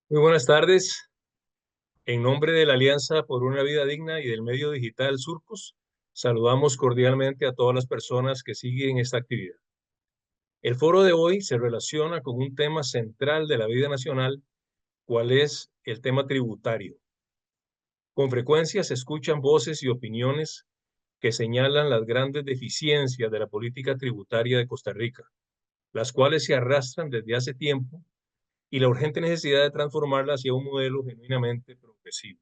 Muy buenas tardes. En nombre de la Alianza por una Vida Digna y del medio digital Surcos, saludamos cordialmente a todas las personas que siguen esta actividad. El foro de hoy se relaciona con un tema central de la vida nacional, cual es el tema tributario. Con frecuencia se escuchan voces y opiniones que señalan las grandes deficiencias de la política tributaria de Costa Rica, las cuales se arrastran desde hace tiempo y la urgente necesidad de transformarla hacia un modelo genuinamente progresivo.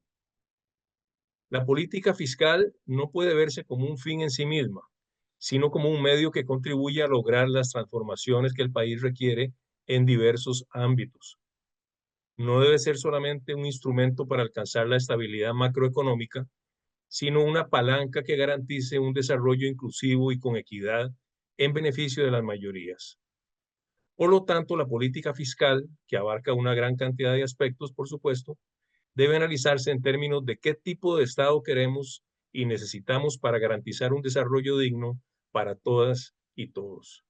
La política fiscal no puede verse como un fin en sí misma, sino como un medio que contribuye a lograr las transformaciones que el país requiere en diversos ámbitos. No debe ser solamente un instrumento para alcanzar la estabilidad macroeconómica, sino una palanca que garantice un desarrollo inclusivo y con equidad en beneficio de las mayorías. Por lo tanto, la política fiscal, que abarca una gran cantidad de aspectos, por supuesto, debe analizarse en términos de qué tipo de Estado queremos y necesitamos para garantizar un desarrollo digno para todas y todos.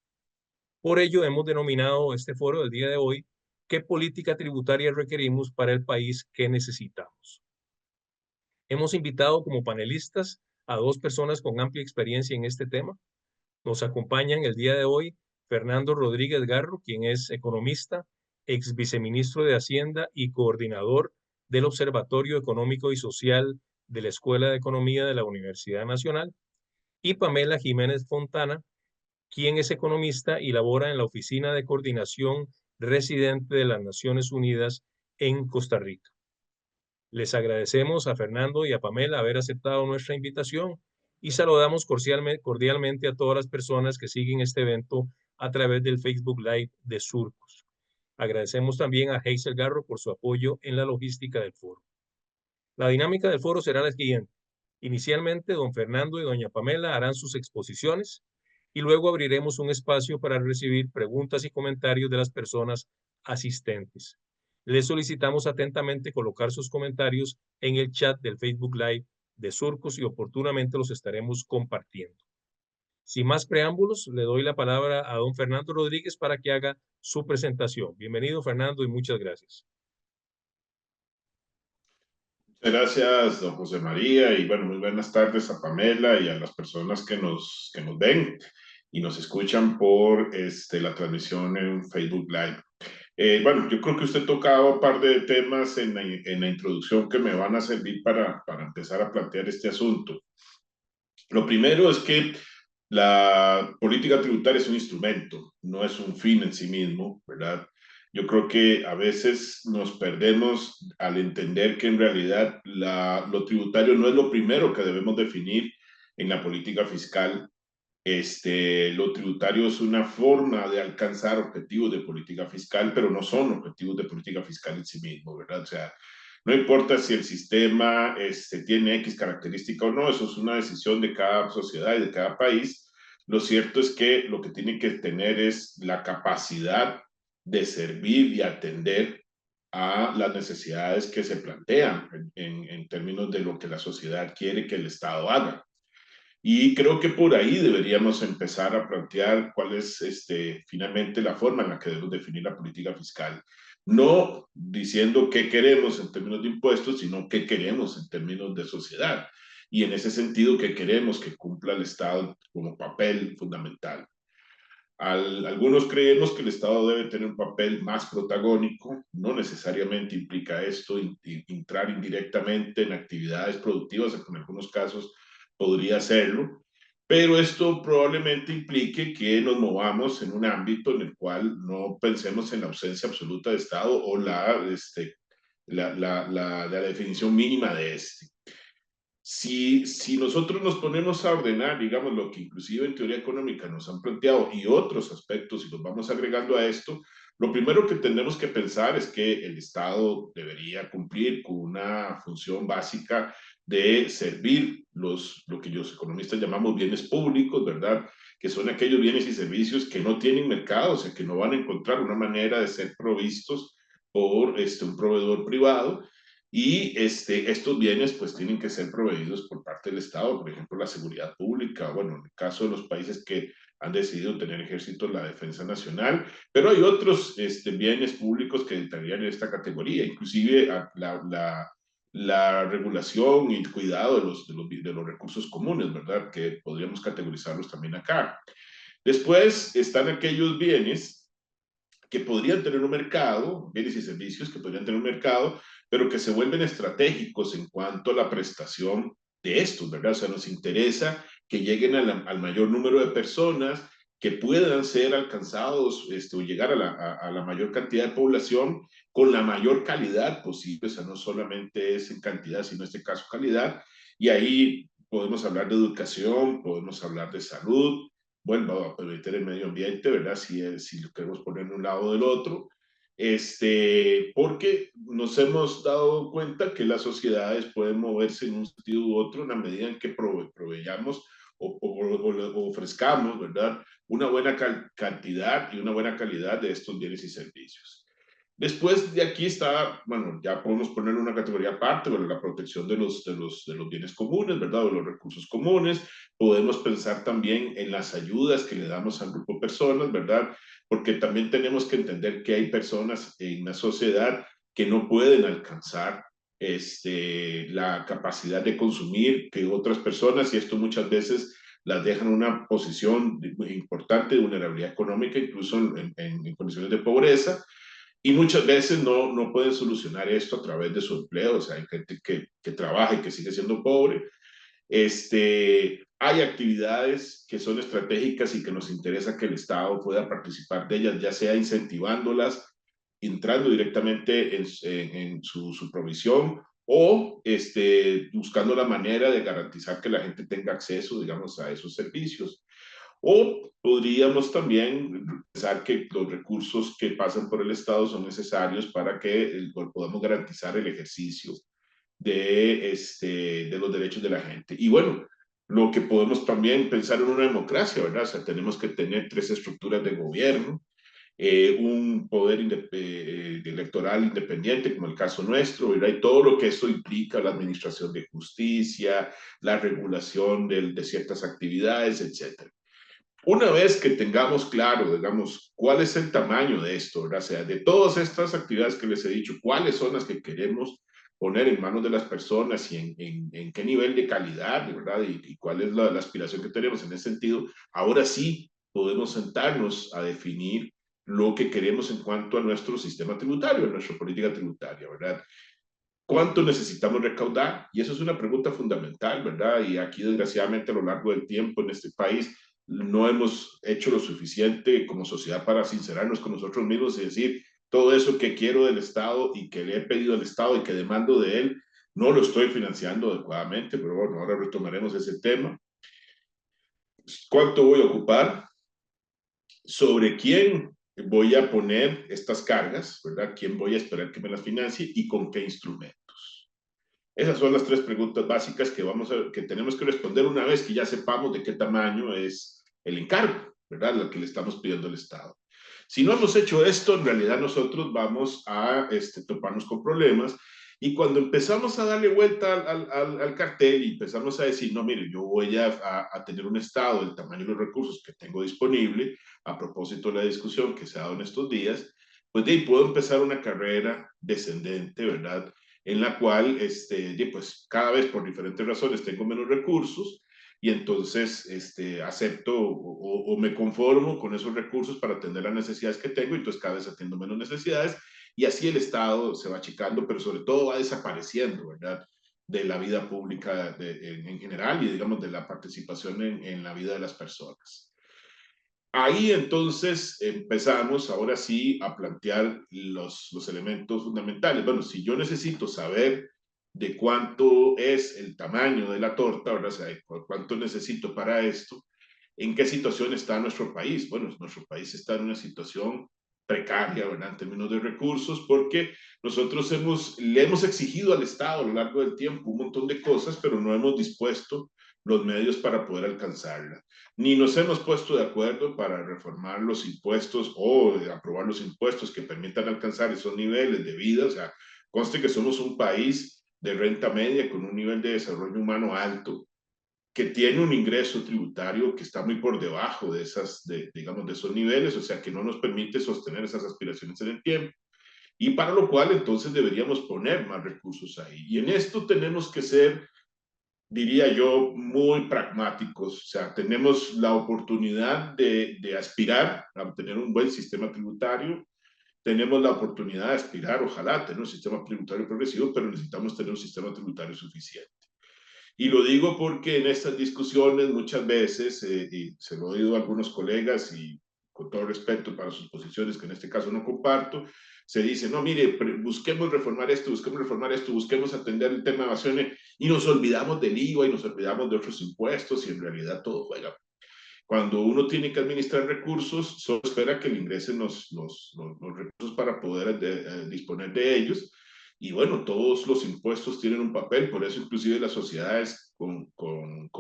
Por ello, hemos denominado este foro del día de hoy ¿qué política tributaria requerimos para el país que necesitamos? Hemos invitado como panelistas a dos personas con amplia experiencia en este tema. Nos acompañan el día de hoy Fernando Rodríguez Garro, quien es economista, ex viceministro de Hacienda y coordinador del Observatorio Económico y Social de la Escuela de Economía de la Universidad Nacional, y Pamela Jiménez Fontana, quien es economista y labora en la Oficina de Coordinación Residente de las Naciones Unidas en Costa Rica. Les agradecemos a Fernando y a Pamela haber aceptado nuestra invitación y saludamos cordialmente a todas las personas que siguen este evento a través del Facebook Live de Surcos. Agradecemos también a Hazel Garro por su apoyo en la logística del foro. La dinámica del foro será la siguiente. Inicialmente, don Fernando y doña Pamela harán sus exposiciones y luego abriremos un espacio para recibir preguntas y comentarios de las personas asistentes. Les solicitamos atentamente colocar sus comentarios en el chat del Facebook Live de Surcos y oportunamente los estaremos compartiendo. Sin más preámbulos, le doy la palabra a don Fernando Rodríguez para que haga su presentación. Bienvenido, Fernando, y muchas gracias. Muchas gracias, don José María, y bueno, muy buenas tardes a Pamela y a las personas que nos ven y nos escuchan por la transmisión en Facebook Live. Bueno, yo creo que usted tocaba un par de temas en la introducción que me van a servir para empezar a plantear este asunto. Lo primero es que la política tributaria es un instrumento, no es un fin en sí mismo, ¿verdad? Yo creo que a veces nos perdemos al entender que en realidad lo tributario no es lo primero que debemos definir en la política fiscal. Lo tributario es una forma de alcanzar objetivos de política fiscal, pero no son objetivos de política fiscal en sí mismo, ¿verdad? O sea, no importa si el sistema tiene X característica o no, eso es una decisión de cada sociedad y de cada país. Lo cierto es que lo que tiene que tener es la capacidad de servir y atender a las necesidades que se plantean en términos de lo que la sociedad quiere que el Estado haga. Y creo que por ahí deberíamos empezar a plantear cuál es finalmente la forma en la que debemos definir la política fiscal. No diciendo qué queremos en términos de impuestos, sino qué queremos en términos de sociedad. Y en ese sentido, qué queremos que cumpla el Estado como papel fundamental. Algunos creemos que el Estado debe tener un papel más protagónico, no necesariamente implica esto entrar indirectamente en actividades productivas, en algunos casos podría hacerlo, pero esto probablemente implique que nos movamos en un ámbito en el cual no pensemos en la ausencia absoluta de Estado o la definición mínima de este. Si nosotros nos ponemos a ordenar, digamos, lo que inclusive en teoría económica nos han planteado y otros aspectos, y los vamos agregando a esto, lo primero que tenemos que pensar es que el Estado debería cumplir con una función básica de servir lo que los economistas llamamos bienes públicos, ¿verdad? Que son aquellos bienes y servicios que no tienen mercado, o sea, que no van a encontrar una manera de ser provistos por un proveedor privado y estos bienes pues tienen que ser proveídos por parte del Estado, por ejemplo, la seguridad pública, bueno, en el caso de los países que han decidido tener ejército, la defensa nacional, pero hay otros bienes públicos que entrarían en esta categoría, inclusive la regulación y cuidado de los recursos comunes, ¿verdad? Que podríamos categorizarlos también acá. Después están aquellos bienes que podrían tener un mercado, bienes y servicios que podrían tener un mercado, pero que se vuelven estratégicos en cuanto a la prestación de estos, ¿verdad? O sea, nos interesa que lleguen al mayor número de personas, que puedan ser alcanzados o llegar a la mayor cantidad de población con la mayor calidad posible, o sea, no solamente es en cantidad, sino en este caso calidad, y ahí podemos hablar de educación, podemos hablar de salud, bueno, a permitir el medio ambiente, ¿verdad? Si lo queremos poner de un lado o del otro, porque nos hemos dado cuenta que las sociedades pueden moverse en un sentido u otro en la medida en que proveyamos o ofrezcamos, ¿verdad? Una buena cantidad y una buena calidad de estos bienes y servicios. Después de aquí está, bueno, ya podemos poner una categoría aparte, bueno, la protección de los bienes comunes, ¿verdad? O de los recursos comunes. Podemos pensar también en las ayudas que le damos al grupo de personas, ¿verdad? Porque también tenemos que entender que hay personas en la sociedad que no pueden alcanzar la capacidad de consumir que otras personas, y esto muchas veces las dejan en una posición importante de vulnerabilidad económica, incluso en condiciones de pobreza, y muchas veces no pueden solucionar esto a través de su empleo, o sea, hay gente que trabaja y que sigue siendo pobre. Hay actividades que son estratégicas y que nos interesa que el Estado pueda participar de ellas, ya sea incentivándolas, entrando directamente en su provisión o buscando la manera de garantizar que la gente tenga acceso, digamos, a esos servicios. O podríamos también pensar que los recursos que pasan por el Estado son necesarios para que podamos garantizar el ejercicio de los derechos de la gente. Y bueno, lo que podemos también pensar en una democracia, ¿verdad? O sea, tenemos que tener tres estructuras de gobierno, un poder electoral independiente, como el caso nuestro, ¿verdad? Y todo lo que eso implica, la administración de justicia, la regulación de ciertas actividades, etcétera. Una vez que tengamos claro, digamos, cuál es el tamaño de esto, ¿verdad? O sea, de todas estas actividades que les he dicho, cuáles son las que queremos poner en manos de las personas y en qué nivel de calidad, ¿verdad? Y cuál es la aspiración que tenemos en ese sentido, ahora sí podemos sentarnos a definir lo que queremos en cuanto a nuestro sistema tributario, a nuestra política tributaria, ¿verdad? ¿Cuánto necesitamos recaudar? Y eso es una pregunta fundamental, ¿verdad? Y aquí, desgraciadamente, a lo largo del tiempo en este país, no hemos hecho lo suficiente como sociedad para sincerarnos con nosotros mismos y decir, todo eso que quiero del Estado y que le he pedido al Estado y que demando de él, no lo estoy financiando adecuadamente, pero bueno, ahora retomaremos ese tema. ¿Cuánto voy a ocupar? ¿Sobre quién voy a poner estas cargas, ¿verdad? ¿Quién voy a esperar que me las financie y con qué instrumentos? Esas son las tres preguntas básicas que tenemos que responder una vez que ya sepamos de qué tamaño es el encargo, ¿verdad? Lo que le estamos pidiendo al Estado. Si no hemos hecho esto, en realidad nosotros vamos a toparnos con problemas, y cuando empezamos a darle vuelta al cartel y empezamos a decir, no, mire, yo voy a tener un Estado del tamaño de los recursos que tengo disponible, a propósito de la discusión que se ha dado en estos días, pues de ahí puedo empezar una carrera descendente, ¿verdad? En la cual, pues cada vez por diferentes razones tengo menos recursos, y entonces acepto o me conformo con esos recursos para atender las necesidades que tengo, y entonces cada vez atiendo menos necesidades, y así el Estado se va achicando, pero sobre todo va desapareciendo, ¿verdad? De la vida pública en general, y digamos de la participación en la vida de las personas. Ahí entonces empezamos ahora sí a plantear los elementos fundamentales. Bueno, si yo necesito saber de cuánto es el tamaño de la torta, ¿verdad? O sea, cuánto necesito para esto, ¿en qué situación está nuestro país? Bueno, nuestro país está en una situación precaria, ¿verdad? En términos de recursos, porque nosotros le hemos exigido al Estado a lo largo del tiempo un montón de cosas, pero no hemos dispuesto los medios para poder alcanzarla, ni nos hemos puesto de acuerdo para reformar los impuestos o aprobar los impuestos que permitan alcanzar esos niveles de vida. O sea, conste que somos un país de renta media con un nivel de desarrollo humano alto, que tiene un ingreso tributario que está muy por debajo de digamos, de esos niveles, o sea, que no nos permite sostener esas aspiraciones en el tiempo. Y para lo cual entonces deberíamos poner más recursos ahí. Y en esto tenemos que ser, diría yo, muy pragmáticos. O sea, tenemos la oportunidad de aspirar a tener un buen sistema tributario. Tenemos la oportunidad de aspirar, ojalá, tener un sistema tributario progresivo, pero necesitamos tener un sistema tributario suficiente. Y lo digo porque en estas discusiones muchas veces, y se lo he oído a algunos colegas y con todo respeto para sus posiciones, que en este caso no comparto, se dice, no, mire, busquemos reformar esto, busquemos atender el tema de evasión y nos olvidamos del IVA y nos olvidamos de otros impuestos y en realidad todo juega. Cuando uno tiene que administrar recursos, solo espera que le ingresen los recursos para poder disponer de ellos. Y bueno, todos los impuestos tienen un papel, por eso inclusive las sociedades con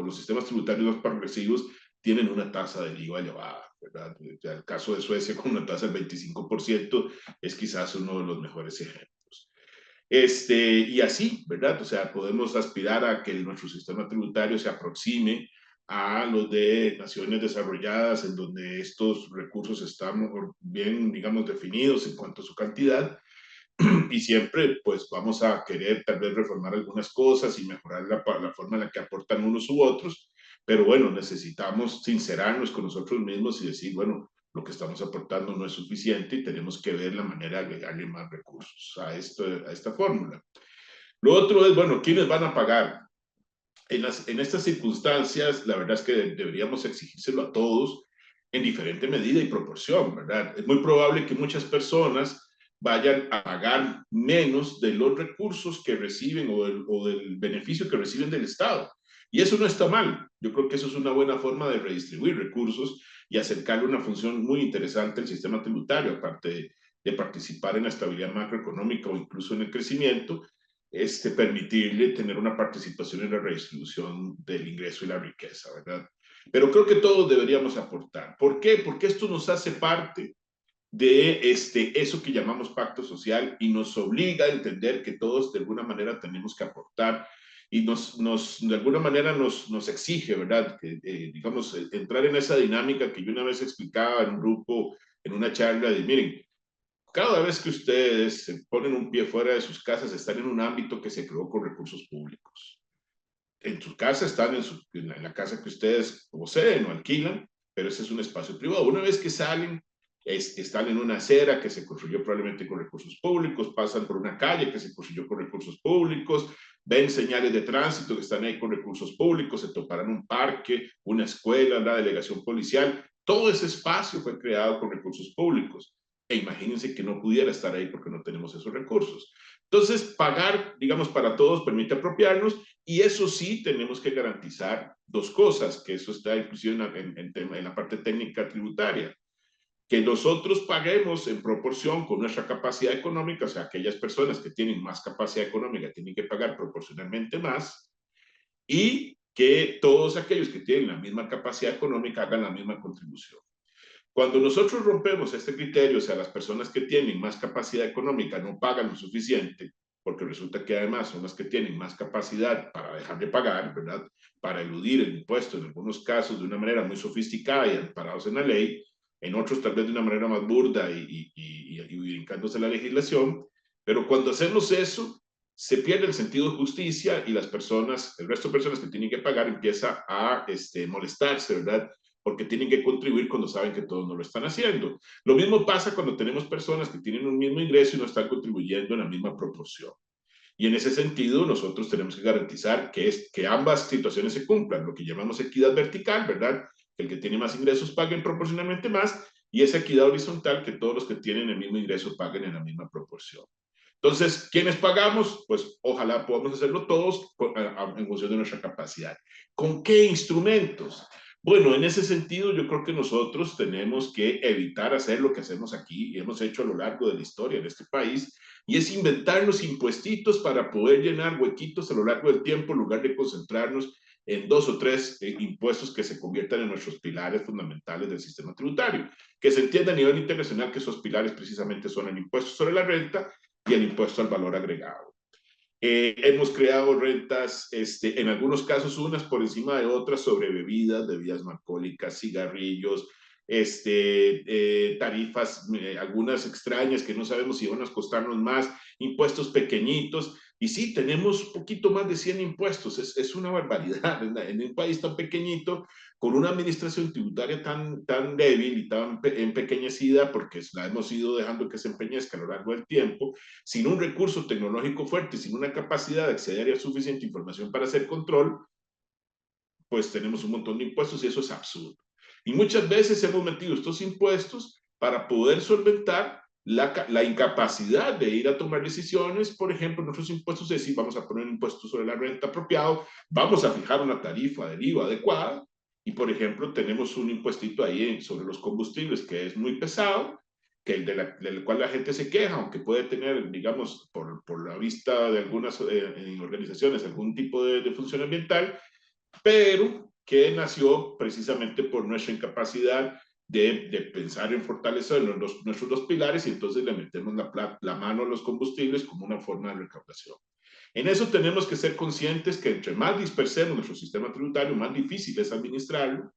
los sistemas tributarios más progresivos tienen una tasa del IVA elevada, ¿verdad? El caso de Suecia con una tasa del 25% es quizás uno de los mejores ejemplos. Y así, ¿verdad? O sea, podemos aspirar a que nuestro sistema tributario se aproxime a los de naciones desarrolladas en donde estos recursos están bien, digamos, definidos en cuanto a su cantidad y siempre pues vamos a querer tal vez reformar algunas cosas y mejorar la forma en la que aportan unos u otros, pero bueno, necesitamos sincerarnos con nosotros mismos y decir, bueno, lo que estamos aportando no es suficiente y tenemos que ver la manera de agregarle más recursos a esta fórmula. Lo otro es, bueno, ¿quiénes van a pagar? En estas circunstancias, la verdad es que deberíamos exigírselo a todos en diferente medida y proporción, ¿verdad? Es muy probable que muchas personas vayan a pagar menos de los recursos que reciben o del beneficio que reciben del Estado. Y eso no está mal. Yo creo que eso es una buena forma de redistribuir recursos y acercarle una función muy interesante al sistema tributario, aparte de participar en la estabilidad macroeconómica o incluso en el crecimiento, permitirle tener una participación en la redistribución del ingreso y la riqueza, ¿verdad? Pero creo que todos deberíamos aportar. ¿Por qué? Porque esto nos hace parte de eso que llamamos pacto social y nos obliga a entender que todos de alguna manera tenemos que aportar y de alguna manera nos exige, ¿verdad? Que, digamos, entrar en esa dinámica que yo una vez explicaba en un grupo, en una charla de, miren, cada vez que ustedes se ponen un pie fuera de sus casas, están en un ámbito que se creó con recursos públicos. En su casa están en la casa que ustedes poseen o alquilan, pero ese es un espacio privado. Una vez que salen, están en una acera que se construyó probablemente con recursos públicos, pasan por una calle que se construyó con recursos públicos, ven señales de tránsito que están ahí con recursos públicos, se toparán un parque, una escuela, una delegación policial. Todo ese espacio fue creado con recursos públicos. E imagínense que no pudiera estar ahí porque no tenemos esos recursos. Entonces, pagar, digamos, para todos permite apropiarnos y eso sí tenemos que garantizar dos cosas, que eso está inclusive en la parte técnica tributaria, que nosotros paguemos en proporción con nuestra capacidad económica, o sea, aquellas personas que tienen más capacidad económica tienen que pagar proporcionalmente más y que todos aquellos que tienen la misma capacidad económica hagan la misma contribución. Cuando nosotros rompemos este criterio, o sea, las personas que tienen más capacidad económica no pagan lo suficiente, porque resulta que además son las que tienen más capacidad para dejar de pagar, ¿verdad? Para eludir el impuesto, en algunos casos de una manera muy sofisticada y amparados en la ley, en otros tal vez de una manera más burda y brincándose la legislación, pero cuando hacemos eso, se pierde el sentido de justicia y las personas, el resto de personas que tienen que pagar empieza a molestarse, ¿verdad? Porque tienen que contribuir cuando saben que todos no lo están haciendo. Lo mismo pasa cuando tenemos personas que tienen un mismo ingreso y no están contribuyendo en la misma proporción. Y en ese sentido, nosotros tenemos que garantizar que ambas situaciones se cumplan, lo que llamamos equidad vertical, ¿verdad? Que el que tiene más ingresos paguen proporcionalmente más, y esa equidad horizontal, que todos los que tienen el mismo ingreso paguen en la misma proporción. Entonces, ¿quiénes pagamos? Pues ojalá podamos hacerlo todos en función de nuestra capacidad. ¿Con qué instrumentos? Bueno, en ese sentido yo creo que nosotros tenemos que evitar hacer lo que hacemos aquí y hemos hecho a lo largo de la historia de este país, y es inventarnos impuestitos para poder llenar huequitos a lo largo del tiempo en lugar de concentrarnos en dos o tres impuestos que se conviertan en nuestros pilares fundamentales del sistema tributario. Que se entienda a nivel internacional que esos pilares precisamente son el impuesto sobre la renta y el impuesto al valor agregado. Hemos creado rentas, en algunos casos unas por encima de otras sobre bebidas, bebidas no alcohólicas, cigarrillos, tarifas, algunas extrañas que no sabemos si van a costarnos más, impuestos pequeñitos. Y sí, tenemos un poquito más de 100 impuestos. Es una barbaridad en un país tan pequeñito, con una administración tributaria tan débil y tan empequeñecida, porque la hemos ido dejando que se empeñezca a lo largo del tiempo, sin un recurso tecnológico fuerte, sin una capacidad de acceder a suficiente información para hacer control, pues tenemos un montón de impuestos y eso es absurdo. Y muchas veces hemos metido estos impuestos para poder solventar la incapacidad de ir a tomar decisiones. Por ejemplo, nuestros impuestos es decir, vamos a poner un impuesto sobre la renta apropiado, vamos a fijar una tarifa del IVA adecuada, y por ejemplo, tenemos un impuestito ahí sobre los combustibles que es muy pesado, que del cual la gente se queja, aunque puede tener, digamos, por la vista de algunas organizaciones, algún tipo de función ambiental, pero que nació precisamente por nuestra incapacidad de pensar en fortalecer nuestros dos pilares y entonces le metemos la mano a los combustibles como una forma de recaudación. En eso tenemos que ser conscientes que entre más dispersemos nuestro sistema tributario, más difícil es administrarlo.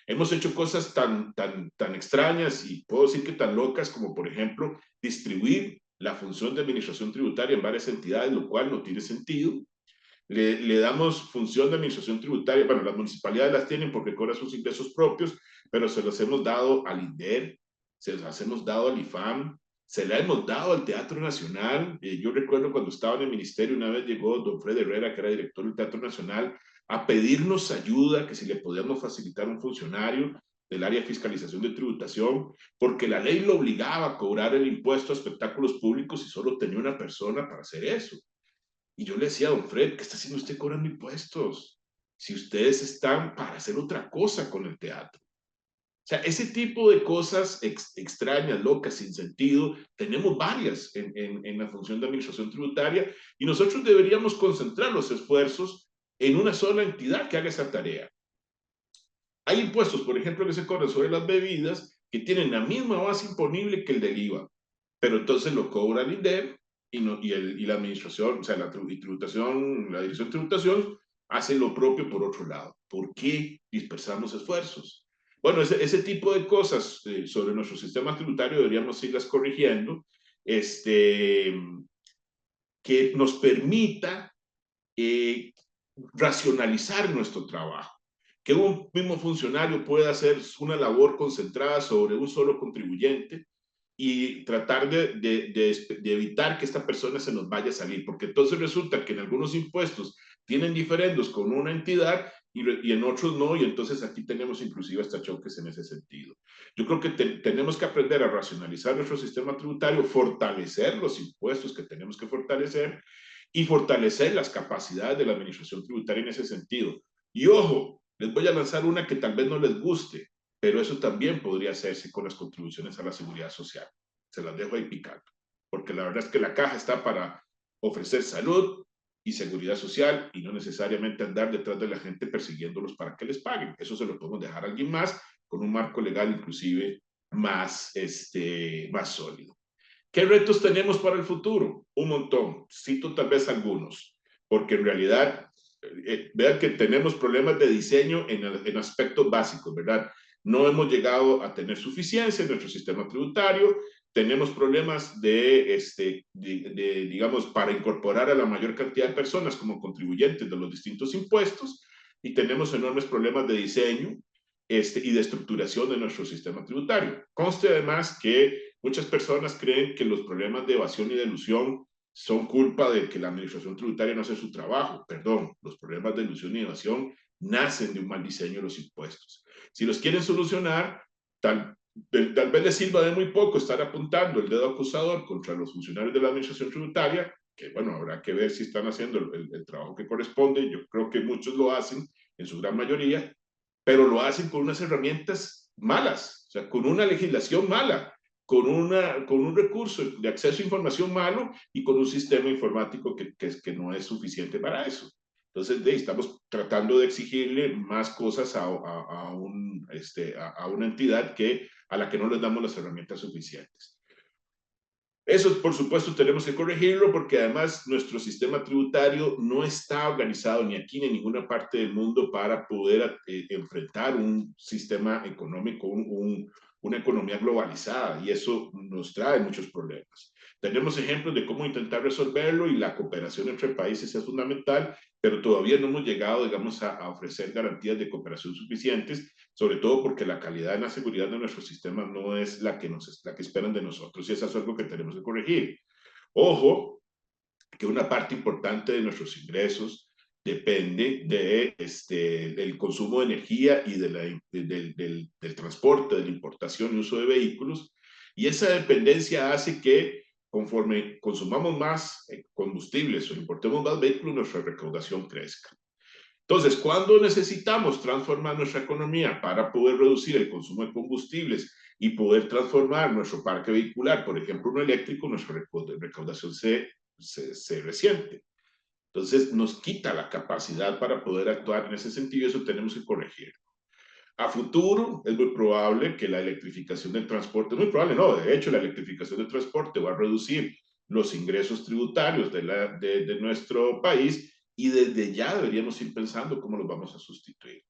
Hemos hecho cosas tan extrañas y puedo decir que tan locas como, por ejemplo, distribuir la función de administración tributaria en varias entidades, lo cual no tiene sentido. Le damos función de administración tributaria, bueno, las municipalidades las tienen porque cobran sus ingresos propios, pero se los hemos dado al INDER, se los hemos dado al IFAM, se la hemos dado al Teatro Nacional. Yo recuerdo cuando estaba en el ministerio, una vez llegó don Fred Herrera, que era director del Teatro Nacional, a pedirnos ayuda, que si le podíamos facilitar un funcionario del área de fiscalización de tributación, porque la ley lo obligaba a cobrar el impuesto a espectáculos públicos y solo tenía una persona para hacer eso. Y yo le decía a don Fred, ¿qué está haciendo usted cobrando impuestos? Si ustedes están para hacer otra cosa con el teatro. O sea, ese tipo de cosas extrañas, locas, sin sentido, tenemos varias en la función de administración tributaria y nosotros deberíamos concentrar los esfuerzos en una sola entidad que haga esa tarea. Hay impuestos, por ejemplo, que se cobran sobre las bebidas que tienen la misma base imponible que el del IVA, pero entonces lo cobra el INDEM y la administración, o sea, la tributación, la dirección de tributación hace lo propio por otro lado. ¿Por qué dispersamos esfuerzos? Bueno, ese tipo de cosas sobre nuestro sistema tributario deberíamos irlas corrigiendo, este, que nos permita eh, racionalizar nuestro trabajo, que un mismo funcionario pueda hacer una labor concentrada sobre un solo contribuyente y tratar de evitar que esta persona se nos vaya a salir, porque entonces resulta que en algunos impuestos tienen diferendos con una entidad y en otros no, y entonces aquí tenemos inclusive hasta choques en ese sentido. Yo creo que tenemos que aprender a racionalizar nuestro sistema tributario, fortalecer los impuestos que tenemos que fortalecer y fortalecer las capacidades de la administración tributaria en ese sentido. Y ojo, les voy a lanzar una que tal vez no les guste, pero eso también podría hacerse con las contribuciones a la seguridad social. Se las dejo ahí picando, porque la verdad es que la caja está para ofrecer salud y seguridad social y no necesariamente andar detrás de la gente persiguiéndolos para que les paguen. Eso se lo podemos dejar a alguien más con un marco legal inclusive más sólido. ¿Qué retos tenemos para el futuro? Un montón. Cito tal vez algunos, porque en realidad, vean que tenemos problemas de diseño en aspectos básicos, ¿verdad? No hemos llegado a tener suficiencia en nuestro sistema tributario, tenemos problemas digamos, para incorporar a la mayor cantidad de personas como contribuyentes de los distintos impuestos y tenemos enormes problemas de diseño y de estructuración de nuestro sistema tributario. Conste además que muchas personas creen que los problemas de evasión y de elusión son culpa de que la administración tributaria no hace su trabajo. Perdón, los problemas de elusión y evasión nacen de un mal diseño de los impuestos. Si los quieren solucionar, tal vez les sirva de muy poco estar apuntando el dedo acusador contra los funcionarios de la administración tributaria, que bueno, habrá que ver si están haciendo el trabajo que corresponde. Yo creo que muchos lo hacen, en su gran mayoría, pero lo hacen con unas herramientas malas, o sea, con una legislación mala, con un recurso de acceso a información malo y con un sistema informático que no es suficiente para eso. Entonces, estamos tratando de exigirle más cosas a una entidad a la que no les damos las herramientas suficientes. Eso, por supuesto, tenemos que corregirlo porque además nuestro sistema tributario no está organizado ni aquí ni en ninguna parte del mundo para poder enfrentar un sistema económico, una economía globalizada, y eso nos trae muchos problemas. Tenemos ejemplos de cómo intentar resolverlo y la cooperación entre países es fundamental, pero todavía no hemos llegado, digamos, a ofrecer garantías de cooperación suficientes, sobre todo porque la calidad y la seguridad de nuestros sistemas no es la que esperan de nosotros, y eso es algo que tenemos que corregir. Ojo, que una parte importante de nuestros ingresos depende del consumo de energía y del transporte, de la importación y uso de vehículos, y esa dependencia hace que conforme consumamos más combustibles o importemos más vehículos, nuestra recaudación crezca. Entonces, cuando necesitamos transformar nuestra economía para poder reducir el consumo de combustibles y poder transformar nuestro parque vehicular, por ejemplo, uno eléctrico, nuestra recaudación se resiente. Entonces, nos quita la capacidad para poder actuar en ese sentido y eso tenemos que corregir. A futuro, es muy probable que la electrificación del transporte, muy probable no, de hecho, la electrificación del transporte va a reducir los ingresos tributarios de nuestro país y desde ya deberíamos ir pensando cómo los vamos a sustituir.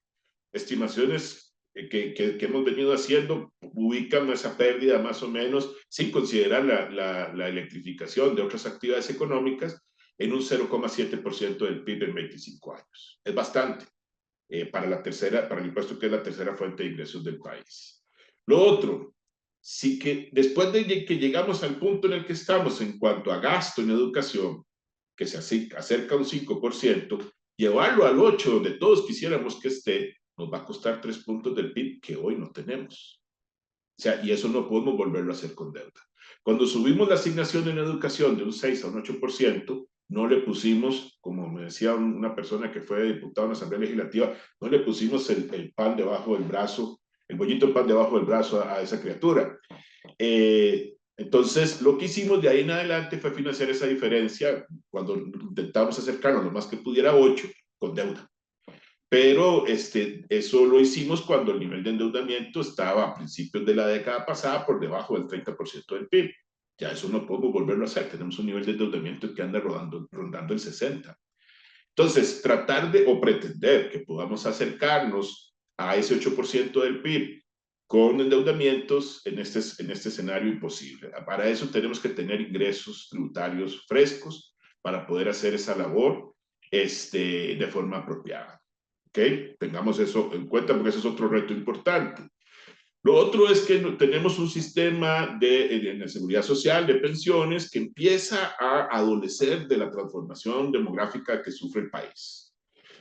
Estimaciones que hemos venido haciendo ubican esa pérdida más o menos, sin considerar la electrificación de otras actividades económicas, en un 0,7% del PIB en 25 años. Es bastante para el impuesto que es la tercera fuente de ingresos del país. Lo otro, sí que después de que llegamos al punto en el que estamos en cuanto a gasto en educación, que se acerca a un 5%, llevarlo al 8%, donde todos quisiéramos que esté, nos va a costar 3 puntos del PIB que hoy no tenemos. O sea, y eso no podemos volverlo a hacer con deuda. Cuando subimos la asignación en educación de un 6 a un 8%, no le pusimos, como me decía una persona que fue diputada en la Asamblea Legislativa, no le pusimos el pan debajo del brazo, el bollito pan debajo del brazo a esa criatura. Entonces, lo que hicimos de ahí en adelante fue financiar esa diferencia cuando intentamos acercarnos lo más que pudiera a 8 con deuda. Pero eso lo hicimos cuando el nivel de endeudamiento estaba a principios de la década pasada por debajo del 30% del PIB. Ya eso no podemos volverlo a hacer. Tenemos un nivel de endeudamiento que anda rondando el 60%. Entonces, tratar de o pretender que podamos acercarnos a ese 8% del PIB con endeudamientos en este escenario imposible. Para eso tenemos que tener ingresos tributarios frescos para poder hacer esa labor de forma apropiada. ¿Ok? Tengamos eso en cuenta porque ese es otro reto importante. Lo otro es que tenemos un sistema de seguridad social, de pensiones, que empieza a adolecer de la transformación demográfica que sufre el país.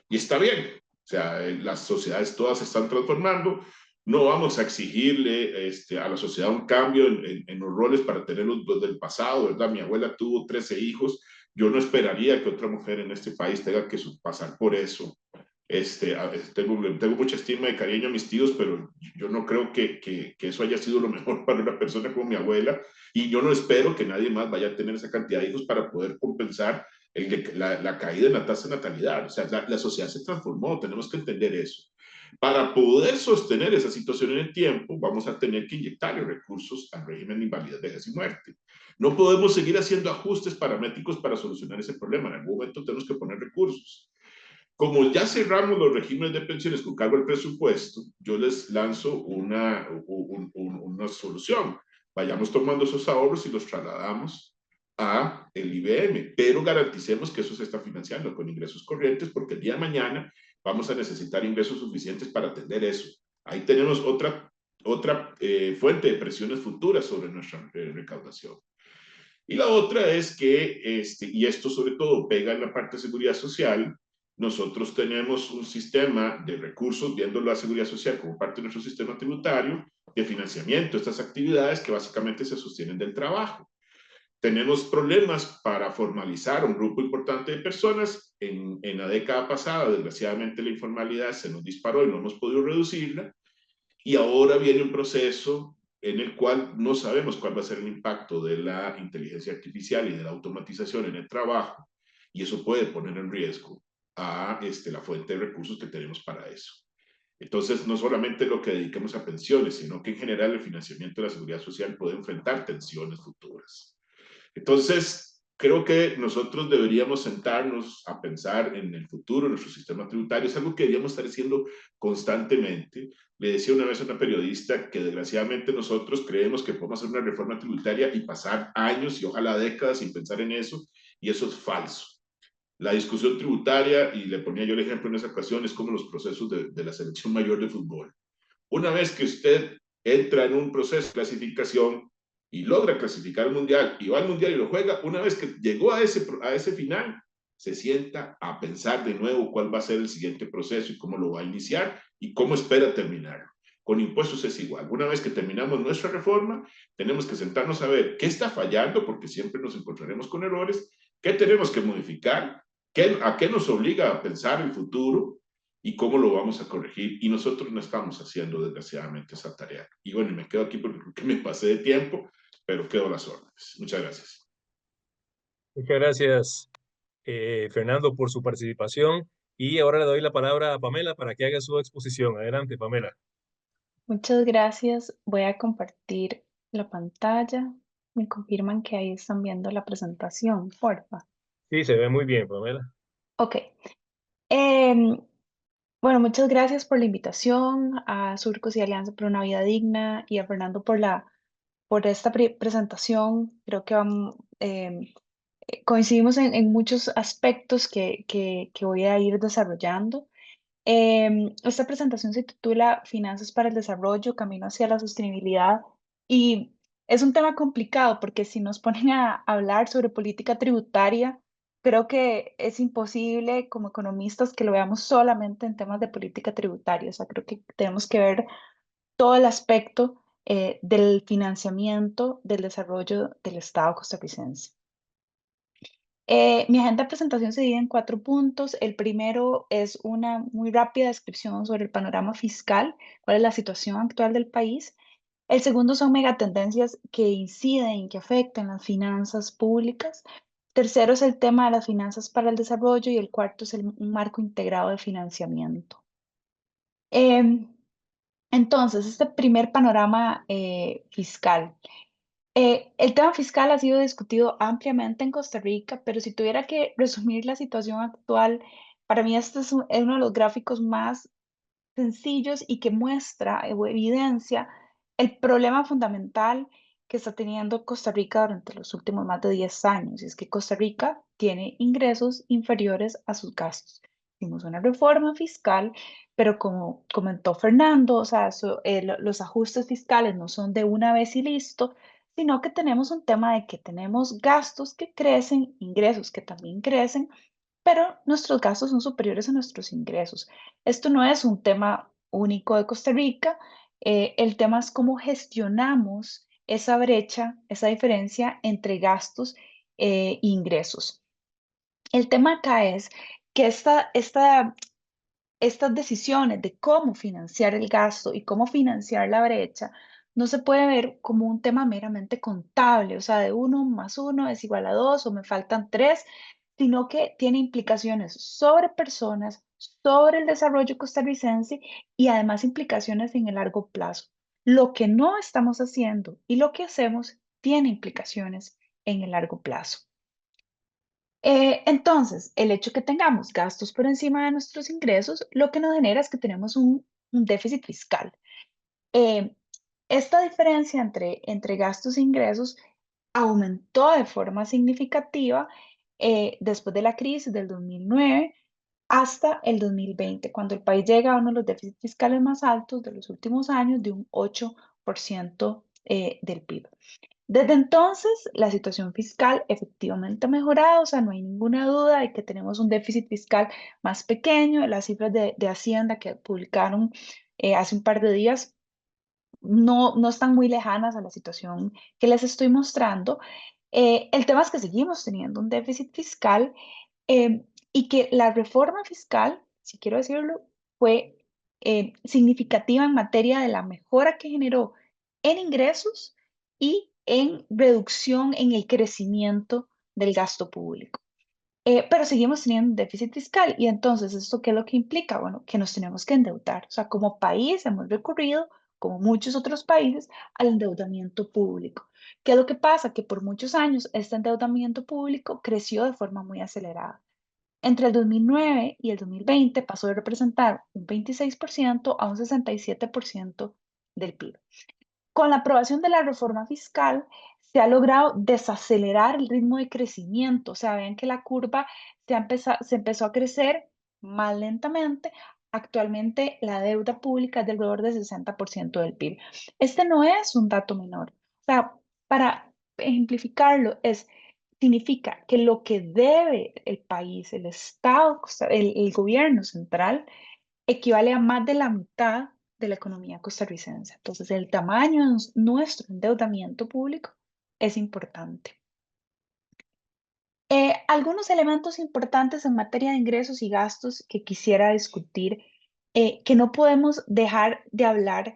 Y está bien, o sea, las sociedades todas se están transformando, no vamos a exigirle a la sociedad un cambio en los roles para tener los del pasado, ¿verdad? Mi abuela tuvo 13 hijos, yo no esperaría que otra mujer en este país tenga que pasar por eso. Tengo mucha estima y cariño a mis tíos, pero yo no creo que eso haya sido lo mejor para una persona como mi abuela, y yo no espero que nadie más vaya a tener esa cantidad de hijos para poder compensar la caída en la tasa de natalidad. O sea, la sociedad se transformó, tenemos que entender eso. Para poder sostener esa situación en el tiempo, vamos a tener que inyectarle recursos al régimen de invalidez, vejez y muerte. No podemos seguir haciendo ajustes paramétricos para solucionar ese problema. En algún momento tenemos que poner recursos. Como ya cerramos los regímenes de pensiones con cargo al presupuesto, yo les lanzo una solución. Vayamos tomando esos ahorros y los trasladamos a el IBM, pero garanticemos que eso se está financiando con ingresos corrientes, porque el día de mañana vamos a necesitar ingresos suficientes para atender eso. Ahí tenemos otra fuente de presiones futuras sobre nuestra recaudación. Y la otra es que, y esto sobre todo pega en la parte de seguridad social, nosotros tenemos un sistema de recursos, viendo la seguridad social como parte de nuestro sistema tributario, de financiamiento de estas actividades que básicamente se sostienen del trabajo. Tenemos problemas para formalizar un grupo importante de personas. En la década pasada, desgraciadamente, la informalidad se nos disparó y no hemos podido reducirla. Y ahora viene un proceso en el cual no sabemos cuál va a ser el impacto de la inteligencia artificial y de la automatización en el trabajo, y eso puede poner en riesgo a la fuente de recursos que tenemos para eso. Entonces, no solamente lo que dediquemos a pensiones, sino que en general el financiamiento de la seguridad social puede enfrentar tensiones futuras. Entonces, creo que nosotros deberíamos sentarnos a pensar en el futuro de nuestro sistema tributario. Es algo que deberíamos estar haciendo constantemente. Le decía una vez a una periodista que desgraciadamente nosotros creemos que podemos hacer una reforma tributaria y pasar años y ojalá décadas sin pensar en eso, y eso es falso. La discusión tributaria, y le ponía yo el ejemplo en esa ocasión, es como los procesos de la selección mayor de fútbol. Una vez que usted entra en un proceso de clasificación y logra clasificar al mundial y va al mundial y lo juega, una vez que llegó a ese final, se sienta a pensar de nuevo cuál va a ser el siguiente proceso y cómo lo va a iniciar y cómo espera terminarlo. Con impuestos es igual. Una vez que terminamos nuestra reforma, tenemos que sentarnos a ver qué está fallando, porque siempre nos encontraremos con errores, qué tenemos que modificar, a qué nos obliga a pensar el futuro y cómo lo vamos a corregir. Y nosotros no estamos haciendo, desgraciadamente, esa tarea. Y bueno, me quedo aquí porque me pasé de tiempo, pero quedo a las órdenes. Muchas gracias. Muchas gracias, Fernando, por su participación. Y ahora le doy la palabra a Pamela para que haga su exposición. Adelante, Pamela. Muchas gracias. Voy a compartir la pantalla. Me confirman que ahí están viendo la presentación, porfa. Sí, se ve muy bien, Pamela. Ok. Em, bueno, muchas gracias por la invitación a Surcos y Alianza por una Vida Digna y a Fernando por esta presentación. Creo que coincidimos en muchos aspectos que voy a ir desarrollando. Esta presentación se titula Finanzas para el Desarrollo, Camino hacia la Sostenibilidad y es un tema complicado porque si nos ponen a hablar sobre política tributaria, creo que es imposible como economistas que lo veamos solamente en temas de política tributaria. O sea, creo que tenemos que ver todo el aspecto del financiamiento del desarrollo del Estado costarricense. Mi agenda de presentación se divide en 4 puntos. El primero es una muy rápida descripción sobre el panorama fiscal, cuál es la situación actual del país. El segundo son megatendencias que inciden, que afectan las finanzas públicas. Tercero es el tema de las finanzas para el desarrollo y el cuarto es un marco integrado de financiamiento. Em, entonces, este primer panorama fiscal. El tema fiscal ha sido discutido ampliamente en Costa Rica, pero si tuviera que resumir la situación actual, para mí este es uno de los gráficos más sencillos y que muestra o evidencia el problema fundamental que está teniendo Costa Rica durante los últimos más de 10 años. Y es que Costa Rica tiene ingresos inferiores a sus gastos. Hicimos una reforma fiscal, pero como comentó Fernando, o sea, los ajustes fiscales no son de una vez y listo, sino que tenemos un tema de que tenemos gastos que crecen, ingresos que también crecen, pero nuestros gastos son superiores a nuestros ingresos. Esto no es un tema único de Costa Rica, el tema es cómo gestionamos esa brecha, esa diferencia entre gastos e ingresos. El tema acá es que estas decisiones de cómo financiar el gasto y cómo financiar la brecha no se puede ver como un tema meramente contable, o sea, de 1 más 1 es igual a 2 o me faltan 3, sino que tiene implicaciones sobre personas, sobre el desarrollo costarricense y además implicaciones en el largo plazo. Lo que no estamos haciendo y lo que hacemos tiene implicaciones en el largo plazo. Entonces, el hecho que tengamos gastos por encima de nuestros ingresos, lo que nos genera es que tenemos un déficit fiscal. Eh, Esta diferencia entre gastos e ingresos aumentó de forma significativa después de la crisis del 2009 hasta el 2020, cuando el país llega a uno de los déficits fiscales más altos de los últimos años, de un 8% del PIB. Desde entonces, la situación fiscal efectivamente ha mejorado, o sea, no hay ninguna duda de que tenemos un déficit fiscal más pequeño. Las cifras de Hacienda que publicaron hace un par de días no están muy lejanas a la situación que les estoy mostrando. El tema es que seguimos teniendo un déficit fiscal y que la reforma fiscal, si quiero decirlo, fue significativa en materia de la mejora que generó en ingresos y en reducción en el crecimiento del gasto público. Pero seguimos teniendo un déficit fiscal y entonces, ¿esto qué es lo que implica? Bueno, que nos tenemos que endeudar. O sea, como país hemos recurrido como muchos otros países, al endeudamiento público. ¿Qué es lo que pasa? Que por muchos años este endeudamiento público creció de forma muy acelerada. Entre el 2009 y el 2020 pasó de representar un 26% a un 67% del PIB. Con la aprobación de la reforma fiscal se ha logrado desacelerar el ritmo de crecimiento. O sea, ven que la curva se empezó a crecer más lentamente. Actualmente la deuda pública es de alrededor del 60% del PIB. Este no es un dato menor. O sea, para ejemplificarlo, significa que lo que debe el país, el Estado, el gobierno central, equivale a más de la mitad de la economía costarricense. Entonces, el tamaño de nuestro endeudamiento público es importante. Algunos elementos importantes en materia de ingresos y gastos que quisiera discutir, que no podemos dejar de hablar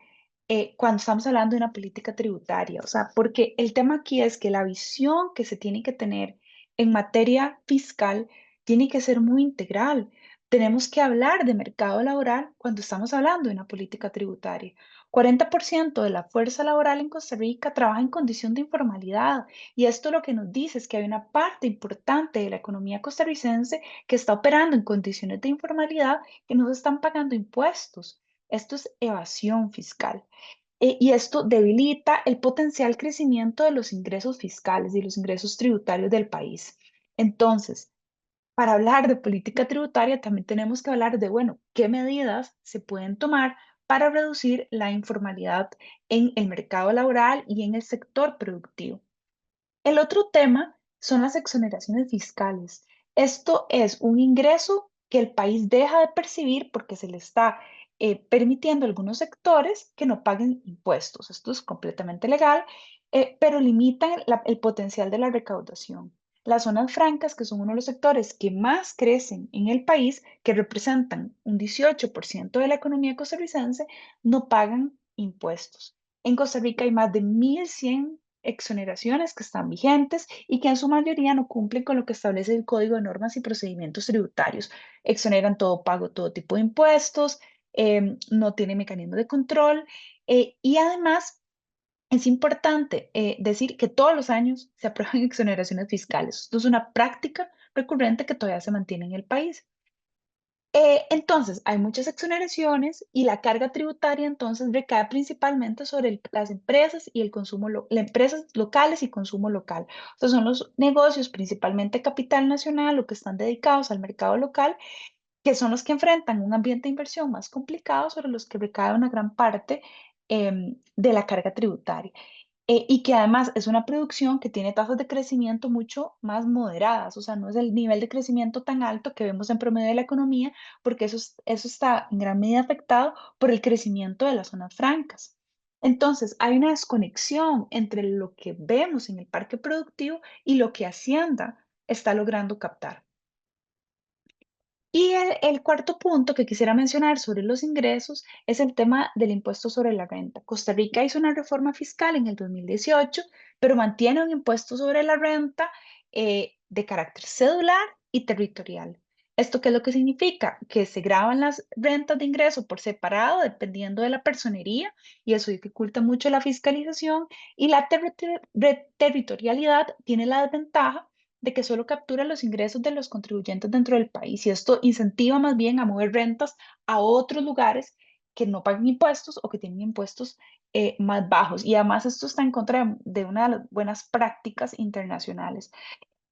cuando estamos hablando de una política tributaria. O sea, porque el tema aquí es que la visión que se tiene que tener en materia fiscal tiene que ser muy integral. Tenemos que hablar de mercado laboral cuando estamos hablando de una política tributaria. 40% de la fuerza laboral en Costa Rica trabaja en condición de informalidad. Y esto lo que nos dice es que hay una parte importante de la economía costarricense que está operando en condiciones de informalidad, que no se están pagando impuestos. Esto es evasión fiscal. Y esto debilita el potencial crecimiento de los ingresos fiscales y los ingresos tributarios del país. Entonces, para hablar de política tributaria también tenemos que hablar de, bueno, qué medidas se pueden tomar para reducir la informalidad en el mercado laboral y en el sector productivo. El otro tema son las exoneraciones fiscales. Esto es un ingreso que el país deja de percibir porque se le está permitiendo a algunos sectores que no paguen impuestos. Esto es completamente legal, pero limitan el potencial de la recaudación. Las zonas francas, que son uno de los sectores que más crecen en el país, que representan un 18% de la economía costarricense, no pagan impuestos. En Costa Rica hay más de 1.100 exoneraciones que están vigentes y que en su mayoría no cumplen con lo que establece el Código de Normas y Procedimientos Tributarios. Exoneran todo pago, todo tipo de impuestos, no tiene mecanismo de control y además es importante decir que todos los años se aprueban exoneraciones fiscales. Esto es una práctica recurrente que todavía se mantiene en el país. Entonces, hay muchas exoneraciones y la carga tributaria entonces recae principalmente sobre las empresas y el consumo, las empresas locales y consumo local. O sea, son los negocios, principalmente capital nacional o que están dedicados al mercado local, que son los que enfrentan un ambiente de inversión más complicado sobre los que recae una gran parte de la carga tributaria. Y que además es una producción que tiene tasas de crecimiento mucho más moderadas, o sea, no es el nivel de crecimiento tan alto que vemos en promedio de la economía, porque eso está en gran medida afectado por el crecimiento de las zonas francas. Entonces, hay una desconexión entre lo que vemos en el parque productivo y lo que Hacienda está logrando captar. Y el cuarto punto que quisiera mencionar sobre los ingresos es el tema del impuesto sobre la renta. Costa Rica hizo una reforma fiscal en el 2018, pero mantiene un impuesto sobre la renta de carácter cedular y territorial. ¿Esto qué es lo que significa? Que se graban las rentas de ingreso por separado dependiendo de la personería y eso dificulta mucho la fiscalización y la territorialidad tiene la desventaja de que solo captura los ingresos de los contribuyentes dentro del país y esto incentiva más bien a mover rentas a otros lugares que no pagan impuestos o que tienen impuestos más bajos. Y además esto está en contra de una de las buenas prácticas internacionales.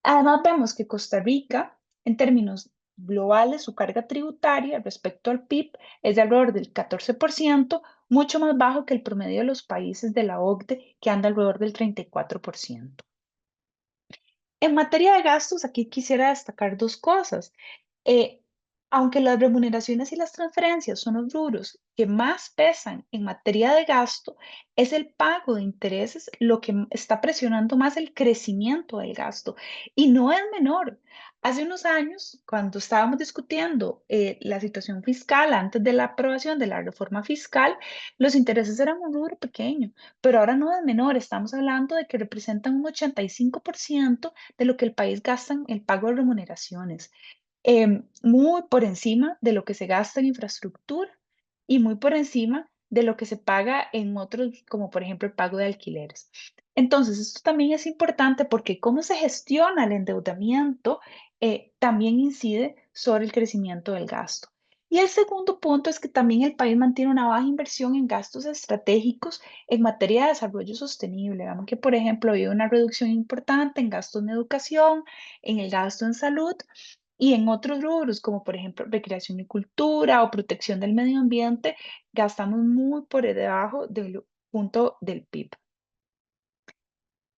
Además vemos que Costa Rica, en términos globales, su carga tributaria respecto al PIB es de alrededor del 14%, mucho más bajo que el promedio de los países de la OCDE, que anda alrededor del 34%. En materia de gastos, aquí quisiera destacar dos cosas. Eh, Aunque las remuneraciones y las transferencias son los rubros que más pesan en materia de gasto, es el pago de intereses lo que está presionando más el crecimiento del gasto. Y no es menor. Hace unos años, cuando estábamos discutiendo la situación fiscal antes de la aprobación de la reforma fiscal, los intereses eran un rubro pequeño, pero ahora no es menor. Estamos hablando de que representan un 85% de lo que el país gasta en el pago de remuneraciones, muy por encima de lo que se gasta en infraestructura y muy por encima de lo que se paga en otros, como por ejemplo el pago de alquileres. Entonces, esto también es importante porque cómo se gestiona el endeudamiento también incide sobre el crecimiento del gasto. Y el segundo punto es que también el país mantiene una baja inversión en gastos estratégicos en materia de desarrollo sostenible. Vemos que, por ejemplo, hay una reducción importante en gastos en educación, en el gasto en salud y en otros rubros, como por ejemplo recreación y cultura o protección del medio ambiente, gastamos muy por debajo del punto del PIB.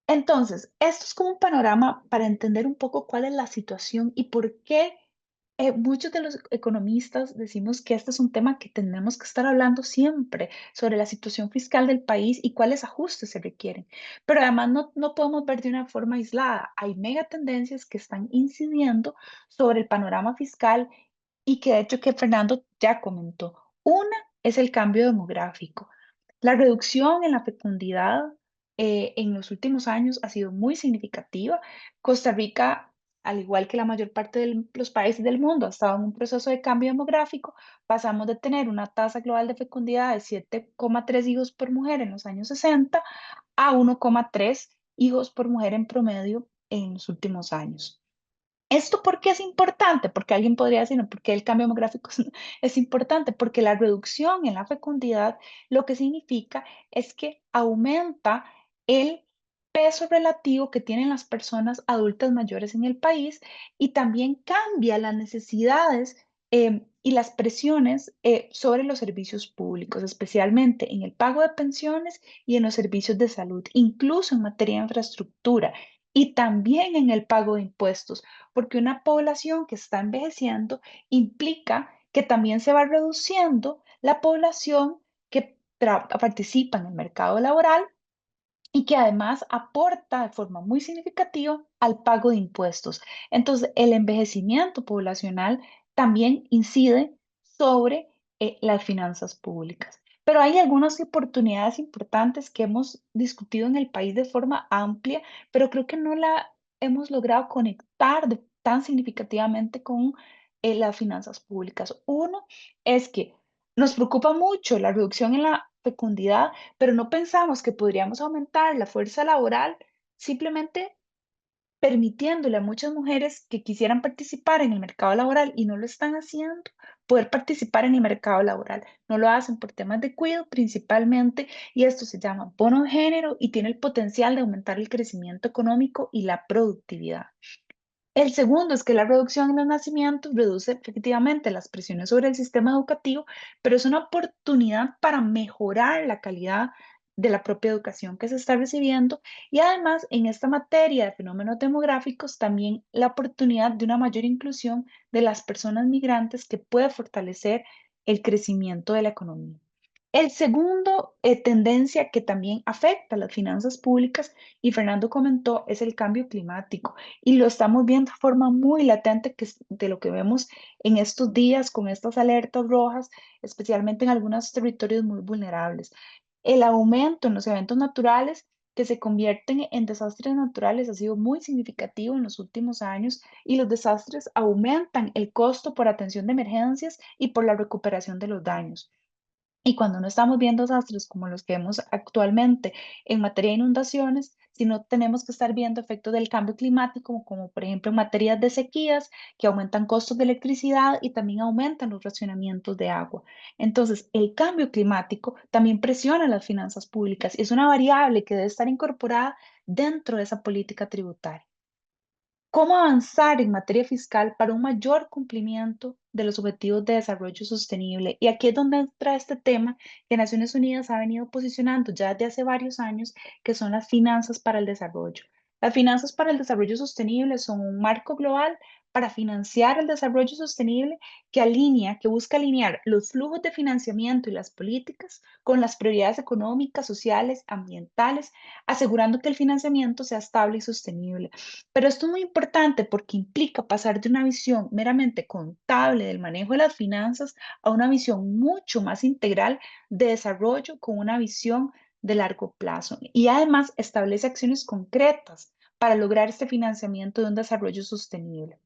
Entonces, esto es como un panorama para entender un poco cuál es la situación y por qué muchos de los economistas decimos que este es un tema que tenemos que estar hablando siempre sobre la situación fiscal del país y cuáles ajustes se requieren. Pero además no podemos ver de una forma aislada. Hay megatendencias que están incidiendo sobre el panorama fiscal y que de hecho que Fernando ya comentó. Una es el cambio demográfico. La reducción en la fecundidad en los últimos años ha sido muy significativa. Costa Rica, al igual que la mayor parte de los países del mundo, ha estado en un proceso de cambio demográfico. Pasamos de tener una tasa global de fecundidad de 7,3 hijos por mujer en los años 60 a 1,3 hijos por mujer en promedio en los últimos años. ¿Esto por qué es importante? Porque alguien podría decir, ¿no? ¿Por qué el cambio demográfico es importante? Porque la reducción en la fecundidad lo que significa es que aumenta el peso relativo que tienen las personas adultas mayores en el país y también cambia las necesidades y las presiones sobre los servicios públicos, especialmente en el pago de pensiones y en los servicios de salud, incluso en materia de infraestructura y también en el pago de impuestos porque una población que está envejeciendo implica que también se va reduciendo la población que participa en el mercado laboral y que además aporta de forma muy significativa al pago de impuestos. Entonces, el envejecimiento poblacional también incide sobre las finanzas públicas. Pero hay algunas oportunidades importantes que hemos discutido en el país de forma amplia, pero creo que no la hemos logrado conectar tan significativamente con las finanzas públicas. Uno es que nos preocupa mucho la reducción en la fecundidad, pero no pensamos que podríamos aumentar la fuerza laboral simplemente permitiéndole a muchas mujeres que quisieran participar en el mercado laboral y no lo están haciendo, poder participar en el mercado laboral. No lo hacen por temas de cuidado principalmente y esto se llama bono de género y tiene el potencial de aumentar el crecimiento económico y la productividad. El segundo es que la reducción en los nacimientos reduce efectivamente las presiones sobre el sistema educativo, pero es una oportunidad para mejorar la calidad de la propia educación que se está recibiendo y además en esta materia de fenómenos demográficos también la oportunidad de una mayor inclusión de las personas migrantes que puede fortalecer el crecimiento de la economía. El segundo tendencia que también afecta a las finanzas públicas, y Fernando comentó, es el cambio climático. Y lo estamos viendo de forma muy latente que de lo que vemos en estos días con estas alertas rojas, especialmente en algunos territorios muy vulnerables. El aumento en los eventos naturales que se convierten en desastres naturales ha sido muy significativo en los últimos años y los desastres aumentan el costo por atención de emergencias y por la recuperación de los daños. Y cuando no estamos viendo desastres como los que vemos actualmente en materia de inundaciones, sino tenemos que estar viendo efectos del cambio climático, como por ejemplo en materia de sequías, que aumentan costos de electricidad y también aumentan los racionamientos de agua. Entonces, el cambio climático también presiona las finanzas públicas y es una variable que debe estar incorporada dentro de esa política tributaria. ¿Cómo avanzar en materia fiscal para un mayor cumplimiento de los objetivos de desarrollo sostenible? Y aquí es donde entra este tema que Naciones Unidas ha venido posicionando ya desde hace varios años, que son las finanzas para el desarrollo. Las finanzas para el desarrollo sostenible son un marco global para financiar el desarrollo sostenible que busca alinear los flujos de financiamiento y las políticas con las prioridades económicas, sociales, ambientales, asegurando que el financiamiento sea estable y sostenible. Pero esto es muy importante porque implica pasar de una visión meramente contable del manejo de las finanzas a una visión mucho más integral de desarrollo con una visión de largo plazo. Y además establece acciones concretas para lograr este financiamiento de un desarrollo sostenible.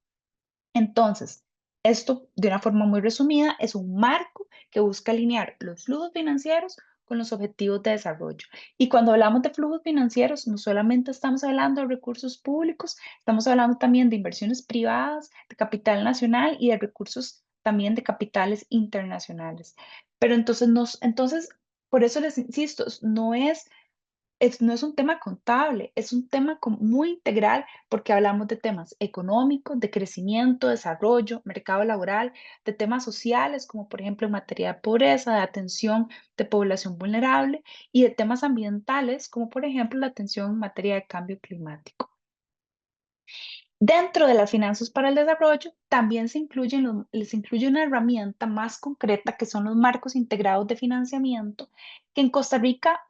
Entonces, esto de una forma muy resumida es un marco que busca alinear los flujos financieros con los objetivos de desarrollo. Y cuando hablamos de flujos financieros, no solamente estamos hablando de recursos públicos, estamos hablando también de inversiones privadas, de capital nacional y de recursos también de capitales internacionales. Pero entonces, por eso les insisto, no es un tema contable, es un tema muy integral porque hablamos de temas económicos, de crecimiento, desarrollo, mercado laboral, de temas sociales como por ejemplo en materia de pobreza, de atención de población vulnerable y de temas ambientales como por ejemplo la atención en materia de cambio climático. Dentro de las finanzas para el desarrollo, también les incluye una herramienta más concreta que son los marcos integrados de financiamiento, que en Costa Rica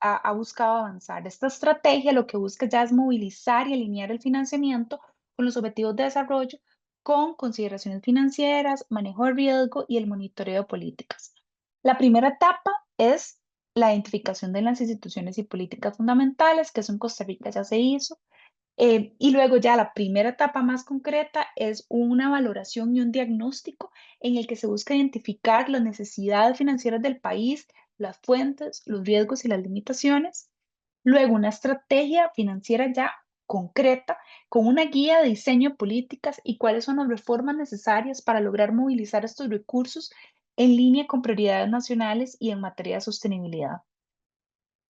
ha buscado avanzar. Esta estrategia lo que busca ya es movilizar y alinear el financiamiento con los objetivos de desarrollo, con consideraciones financieras, manejo de riesgo y el monitoreo de políticas. La primera etapa es la identificación de las instituciones y políticas fundamentales, que eso en Costa Rica ya se hizo. Y luego ya la primera etapa más concreta es una valoración y un diagnóstico en el que se busca identificar las necesidades financieras del país, las fuentes, los riesgos y las limitaciones. Luego una estrategia financiera ya concreta con una guía de diseño de políticas y cuáles son las reformas necesarias para lograr movilizar estos recursos en línea con prioridades nacionales y en materia de sostenibilidad.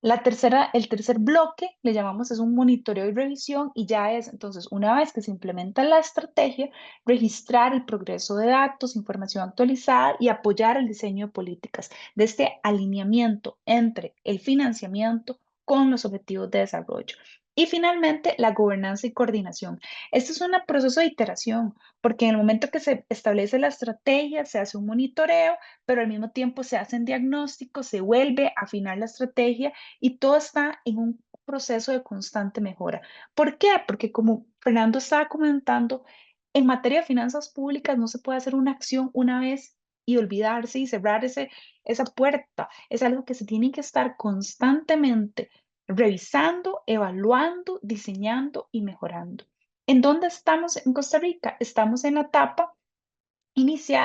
El tercer bloque, le llamamos, es un monitoreo y revisión y ya es, entonces, una vez que se implementa la estrategia, registrar el progreso de datos, información actualizada y apoyar el diseño de políticas de este alineamiento entre el financiamiento con los objetivos de desarrollo. Y finalmente, la gobernanza y coordinación. Este es un proceso de iteración, porque en el momento que se establece la estrategia, se hace un monitoreo, pero al mismo tiempo se hacen diagnósticos, se vuelve a afinar la estrategia y todo está en un proceso de constante mejora. ¿Por qué? Porque como Fernando estaba comentando, en materia de finanzas públicas no se puede hacer una acción una vez y olvidarse y cerrar esa puerta. Es algo que se tiene que estar constantemente revisando, evaluando, diseñando y mejorando. ¿En dónde estamos en Costa Rica? Estamos en la etapa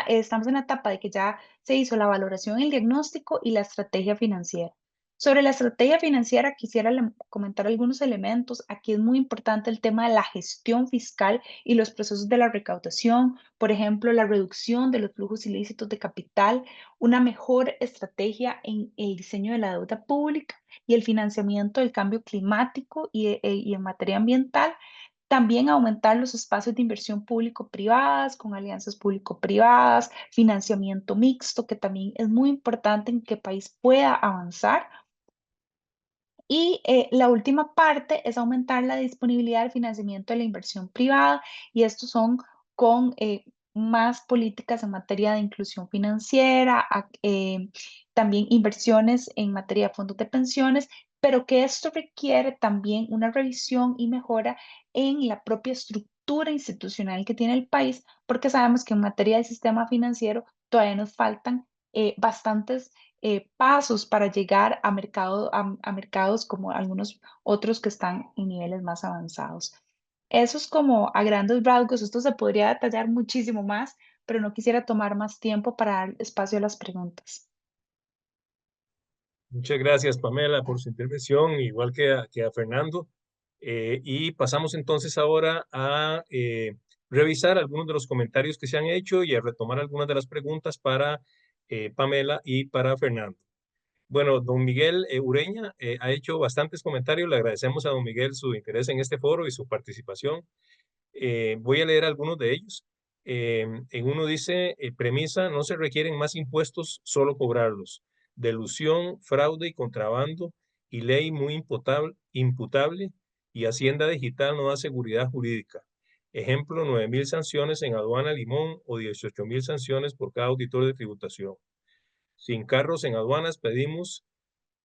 estamos en la etapa de que ya se hizo la valoración, el diagnóstico y la estrategia financiera. Sobre la estrategia financiera, quisiera comentar algunos elementos. Aquí es muy importante el tema de la gestión fiscal y los procesos de la recaudación, por ejemplo, la reducción de los flujos ilícitos de capital, una mejor estrategia en el diseño de la deuda pública y el financiamiento del cambio climático y en materia ambiental. También aumentar los espacios de inversión público-privadas con alianzas público-privadas, financiamiento mixto, que también es muy importante en que el país pueda avanzar. Y la última parte es aumentar la disponibilidad del financiamiento de la inversión privada y estos son con más políticas en materia de inclusión financiera, también inversiones en materia de fondos de pensiones, pero que esto requiere también una revisión y mejora en la propia estructura institucional que tiene el país, porque sabemos que en materia de sistema financiero todavía nos faltan bastantes pasos para llegar a mercados como algunos otros que están en niveles más avanzados. Eso es como a grandes rasgos. Esto se podría detallar muchísimo más, pero no quisiera tomar más tiempo para dar espacio a las preguntas. Muchas gracias, Pamela, por su intervención, igual que a Fernando. Y pasamos entonces ahora a revisar algunos de los comentarios que se han hecho y a retomar algunas de las preguntas para Pamela y para Fernando. Bueno, don Miguel Ureña ha hecho bastantes comentarios. Le agradecemos a don Miguel su interés en este foro y su participación. Voy a leer algunos de ellos. En uno dice, premisa, no se requieren más impuestos, solo cobrarlos. Delusión, fraude y contrabando y ley muy imputable y Hacienda Digital no da seguridad jurídica. Ejemplo, 9.000 sanciones en aduana Limón o 18.000 sanciones por cada auditor de tributación. Sin carros en aduanas pedimos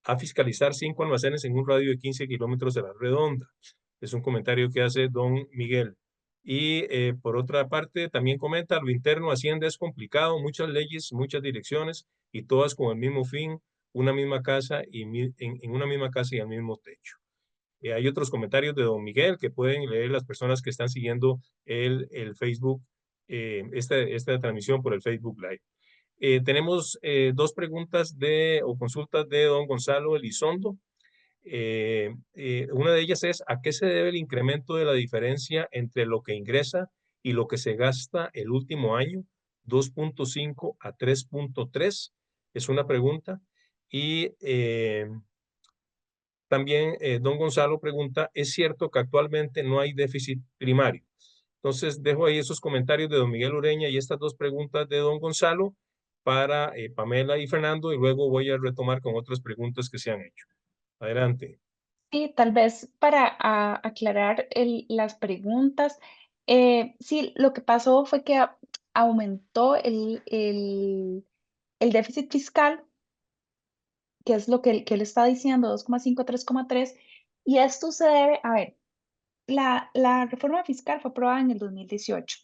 a fiscalizar 5 almacenes en un radio de 15 kilómetros de la redonda. Es un comentario que hace don Miguel. Y por otra parte, también comenta, lo interno Hacienda es complicado, muchas leyes, muchas direcciones y todas con el mismo fin, una misma casa y en una misma casa y al mismo techo. Hay otros comentarios de don Miguel que pueden leer las personas que están siguiendo el Facebook, esta transmisión por el Facebook Live. Tenemos dos preguntas o consultas de don Gonzalo Elizondo. Una de ellas es, ¿a qué se debe el incremento de la diferencia entre lo que ingresa y lo que se gasta el último año? 2.5 a 3.3 es una pregunta. Y también don Gonzalo pregunta, ¿es cierto que actualmente no hay déficit primario? Entonces dejo ahí esos comentarios de don Miguel Ureña y estas dos preguntas de don Gonzalo para Pamela y Fernando, y luego voy a retomar con otras preguntas que se han hecho. Adelante. Sí, tal vez para aclarar las preguntas. Sí, lo que pasó fue que aumentó el déficit fiscal, que es lo que él está diciendo, 2,5 a 3,3, y esto se debe, a ver, la reforma fiscal fue aprobada en el 2018.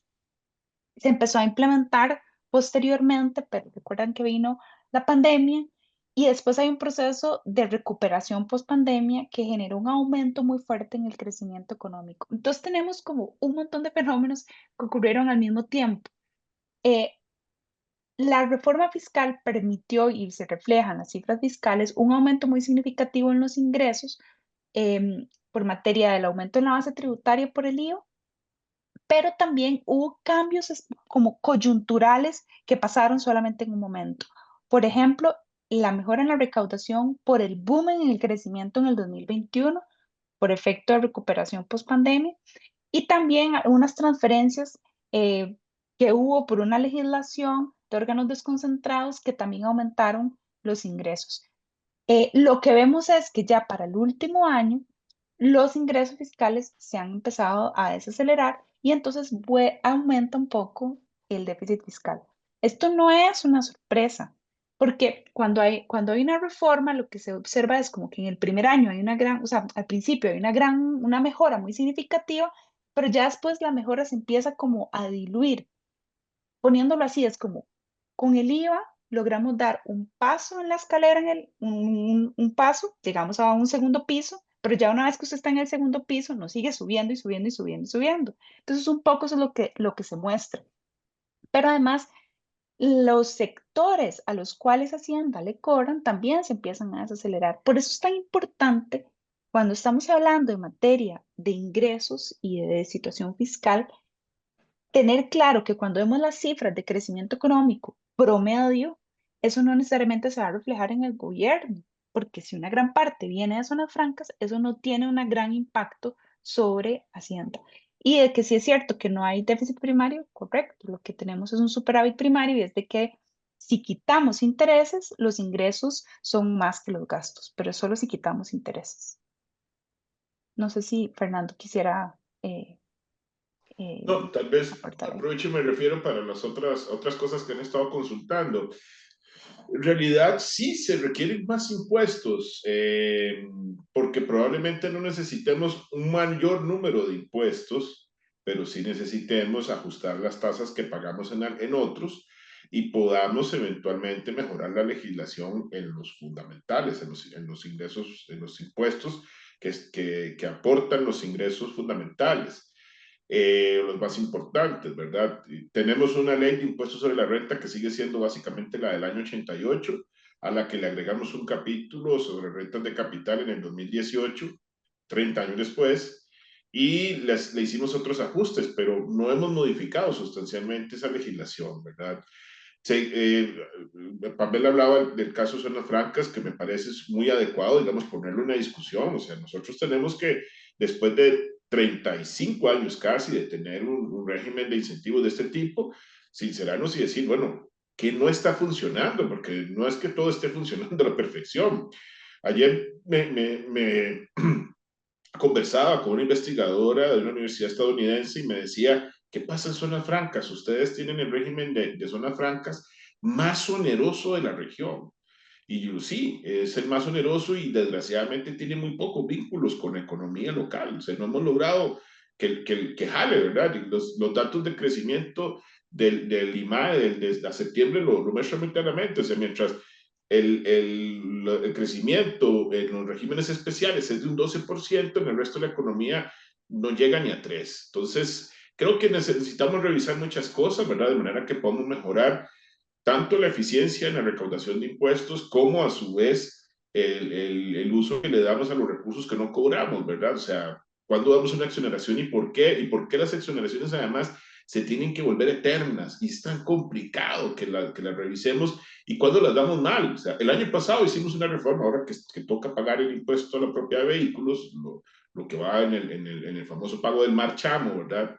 Se empezó a implementar posteriormente, pero recuerdan que vino la pandemia y después hay un proceso de recuperación post-pandemia que generó un aumento muy fuerte en el crecimiento económico. Entonces tenemos como un montón de fenómenos que ocurrieron al mismo tiempo. Eh, la reforma fiscal permitió, y se reflejan las cifras fiscales, un aumento muy significativo en los ingresos por materia del aumento en la base tributaria por el IVA, pero también hubo cambios como coyunturales que pasaron solamente en un momento. Por ejemplo, la mejora en la recaudación por el boom en el crecimiento en el 2021, por efecto de recuperación post-pandemia, y también unas transferencias que hubo por una legislación de órganos desconcentrados que también aumentaron los ingresos. Lo que vemos es que ya para el último año los ingresos fiscales se han empezado a desacelerar y entonces aumenta un poco el déficit fiscal. Esto no es una sorpresa, porque cuando hay una reforma, lo que se observa es como que en el primer año hay una gran, o sea, al principio hay una mejora muy significativa, pero ya después la mejora se empieza como a diluir. Poniéndolo así, es como con el IVA logramos dar un paso en la escalera, un paso, llegamos a un segundo piso, pero ya una vez que usted está en el segundo piso, nos sigue subiendo y subiendo y subiendo y subiendo. Entonces, un poco eso es lo que se muestra. Pero además, los sectores a los cuales Hacienda le cobran también se empiezan a desacelerar. Por eso es tan importante cuando estamos hablando en materia de ingresos y de situación fiscal, tener claro que cuando vemos las cifras de crecimiento económico promedio, eso no necesariamente se va a reflejar en el gobierno, porque si una gran parte viene de zonas francas, eso no tiene un gran impacto sobre Hacienda. Y de que sí es cierto que no hay déficit primario, correcto, lo que tenemos es un superávit primario y es de que si quitamos intereses, los ingresos son más que los gastos, pero solo si quitamos intereses. No sé si Fernando quisiera No, tal vez aportar ahí. aprovecho y me refiero para las otras cosas que han estado consultando. En realidad sí se requieren más impuestos, porque probablemente no necesitemos un mayor número de impuestos, pero sí necesitemos ajustar las tasas que pagamos en otros y podamos eventualmente mejorar la legislación en los fundamentales, en los ingresos, en los impuestos que aportan los ingresos fundamentales. Los más importantes, ¿verdad? Tenemos una ley de impuestos sobre la renta que sigue siendo básicamente la del año 88, a la que le agregamos un capítulo sobre rentas de capital en el 2018, 30 años después, y le hicimos otros ajustes, pero no hemos modificado sustancialmente esa legislación, ¿verdad? Pamela hablaba del caso de zonas francas, que me parece muy adecuado, digamos, ponerle una discusión. O sea, nosotros tenemos que, después de 35 años casi de tener un régimen de incentivos de este tipo, sincerarnos y decir, bueno, ¿qué no está funcionando? Porque no es que todo esté funcionando a la perfección. Ayer me conversaba con una investigadora de una universidad estadounidense y me decía, ¿qué pasa en zonas francas? Ustedes tienen el régimen de zonas francas más oneroso de la región. Y yo sí, es el más oneroso y desgraciadamente tiene muy pocos vínculos con la economía local. O sea, no hemos logrado que jale, ¿verdad? Y los datos de crecimiento del IMAE desde septiembre lo muestran muy claramente. O sea, mientras el crecimiento en los regímenes especiales es de un 12%, en el resto de la economía no llega ni a 3%. Entonces, creo que necesitamos revisar muchas cosas, ¿verdad? De manera que podamos mejorar tanto la eficiencia en la recaudación de impuestos como a su vez el uso que le damos a los recursos que no cobramos, ¿verdad? O sea, ¿cuándo damos una exoneración y por qué? ¿Y por qué las exoneraciones además se tienen que volver eternas? Y es tan complicado que las revisemos. ¿Y cuándo las damos mal? O sea, el año pasado hicimos una reforma, ahora que toca pagar el impuesto a la propiedad de vehículos, lo que va en el famoso pago del marchamo, ¿verdad?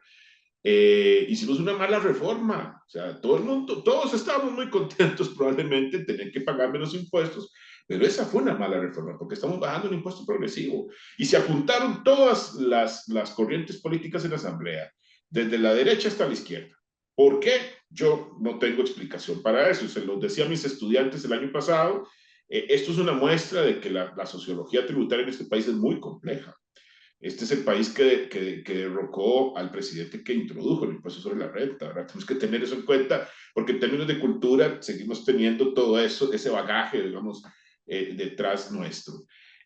Hicimos una mala reforma, o sea, todo el mundo, todos estábamos muy contentos probablemente en tener que pagar menos impuestos, pero esa fue una mala reforma porque estamos bajando un impuesto progresivo y se apuntaron todas las corrientes políticas en la Asamblea, desde la derecha hasta la izquierda. ¿Por qué? Yo no tengo explicación para eso, se los decía a mis estudiantes el año pasado, esto es una muestra de que la sociología tributaria en este país es muy compleja. Este es el país que derrocó al presidente que introdujo el impuesto sobre la renta, ¿verdad? Tenemos que tener eso en cuenta, porque en términos de cultura seguimos teniendo todo eso, ese bagaje, digamos, detrás nuestro.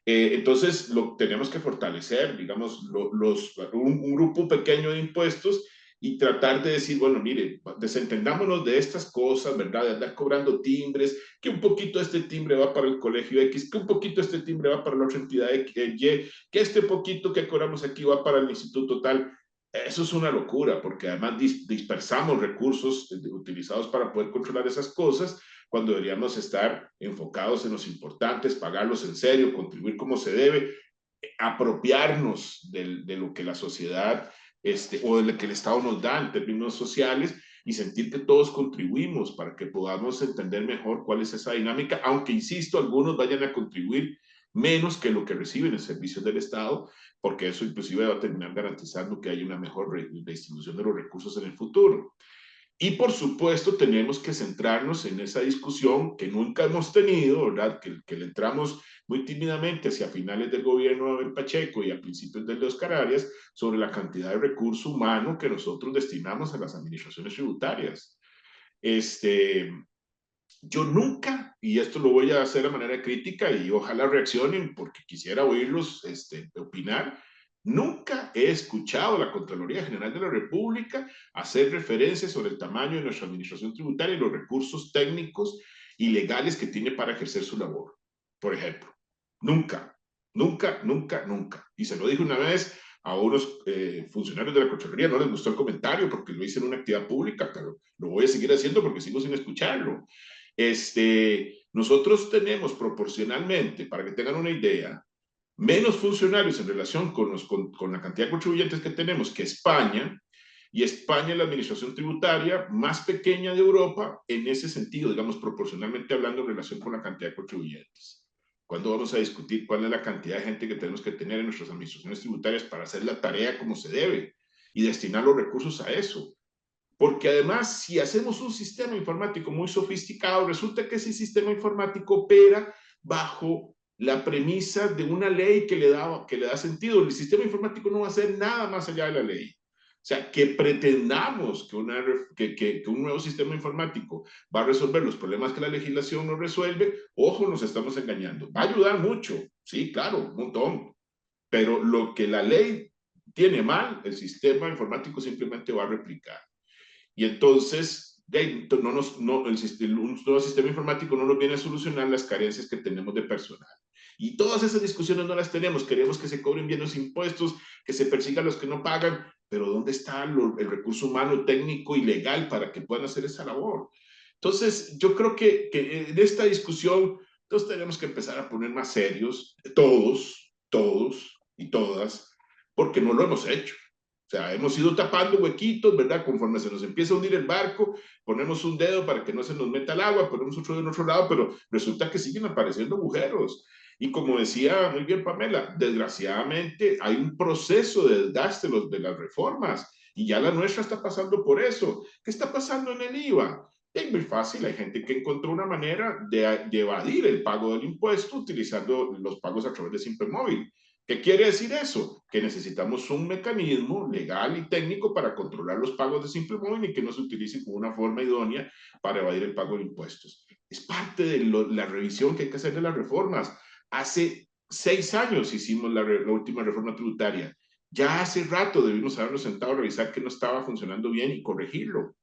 Entonces, lo tenemos que fortalecer, digamos, un grupo pequeño de impuestos y tratar de decir, bueno, mire, desentendámonos de estas cosas, ¿verdad? De andar cobrando timbres, que un poquito este timbre va para el colegio X, que un poquito este timbre va para la otra entidad Y, que este poquito que cobramos aquí va para el instituto tal. Eso es una locura, porque además dispersamos recursos utilizados para poder controlar esas cosas, cuando deberíamos estar enfocados en los importantes, pagarlos en serio, contribuir como se debe, apropiarnos de lo que la sociedad o de lo que el Estado nos da en términos sociales y sentir que todos contribuimos para que podamos entender mejor cuál es esa dinámica, aunque, insisto, algunos vayan a contribuir menos que lo que reciben en servicios del Estado, porque eso inclusive va a terminar garantizando que haya una mejor distribución de los recursos en el futuro. Y por supuesto tenemos que centrarnos en esa discusión que nunca hemos tenido, ¿verdad? Que le entramos muy tímidamente hacia finales del gobierno de Abel Pacheco y a principios del de Oscar Arias, sobre la cantidad de recurso humano que nosotros destinamos a las administraciones tributarias. Yo nunca, y esto lo voy a hacer de manera crítica y ojalá reaccionen porque quisiera oírlos opinar, nunca he escuchado a la Contraloría General de la República hacer referencia sobre el tamaño de nuestra administración tributaria y los recursos técnicos y legales que tiene para ejercer su labor, por ejemplo. Nunca, nunca, nunca, nunca. Y se lo dije una vez a unos funcionarios de la Contraloría, no les gustó el comentario porque lo hice en una actividad pública, pero lo voy a seguir haciendo porque sigo sin escucharlo. Nosotros tenemos proporcionalmente, para que tengan una idea, menos funcionarios en relación con la cantidad de contribuyentes que tenemos que España, y España es la administración tributaria más pequeña de Europa en ese sentido, digamos, proporcionalmente hablando en relación con la cantidad de contribuyentes. ¿Cuándo vamos a discutir cuál es la cantidad de gente que tenemos que tener en nuestras administraciones tributarias para hacer la tarea como se debe y destinar los recursos a eso? Porque además, si hacemos un sistema informático muy sofisticado, resulta que ese sistema informático opera bajo la premisa de una ley que le da sentido. El sistema informático no va a hacer nada más allá de la ley. O sea, que pretendamos que un nuevo sistema informático va a resolver los problemas que la legislación no resuelve, ojo, nos estamos engañando. Va a ayudar mucho, sí, claro, un montón. Pero lo que la ley tiene mal, el sistema informático simplemente va a replicar. Y entonces, un nuevo sistema informático no nos viene a solucionar las carencias que tenemos de personal. Y todas esas discusiones no las tenemos. Queremos que se cobren bien los impuestos, que se persigan a los que no pagan, pero ¿dónde está el recurso humano, técnico y legal para que puedan hacer esa labor? Entonces, yo creo que en esta discusión todos tenemos que empezar a poner más serios, todos y todas, porque no lo hemos hecho. O sea, hemos ido tapando huequitos, ¿verdad? Conforme se nos empieza a hundir el barco, ponemos un dedo para que no se nos meta el agua, ponemos otro dedo en otro lado, pero resulta que siguen apareciendo agujeros. Y como decía muy bien Pamela, desgraciadamente hay un proceso de desgaste de las reformas y ya la nuestra está pasando por eso. ¿Qué está pasando en el IVA? Es muy fácil, hay gente que encontró una manera de evadir el pago del impuesto utilizando los pagos a través de Simple Móvil. ¿Qué quiere decir eso? Que necesitamos un mecanismo legal y técnico para controlar los pagos de Simple Móvil y que no se utilicen como una forma idónea para evadir el pago de impuestos. Es parte de la revisión que hay que hacer de las reformas. Hace 6 años hicimos la última reforma tributaria. Ya hace rato debimos habernos sentado a revisar que no estaba funcionando bien y corregirlo.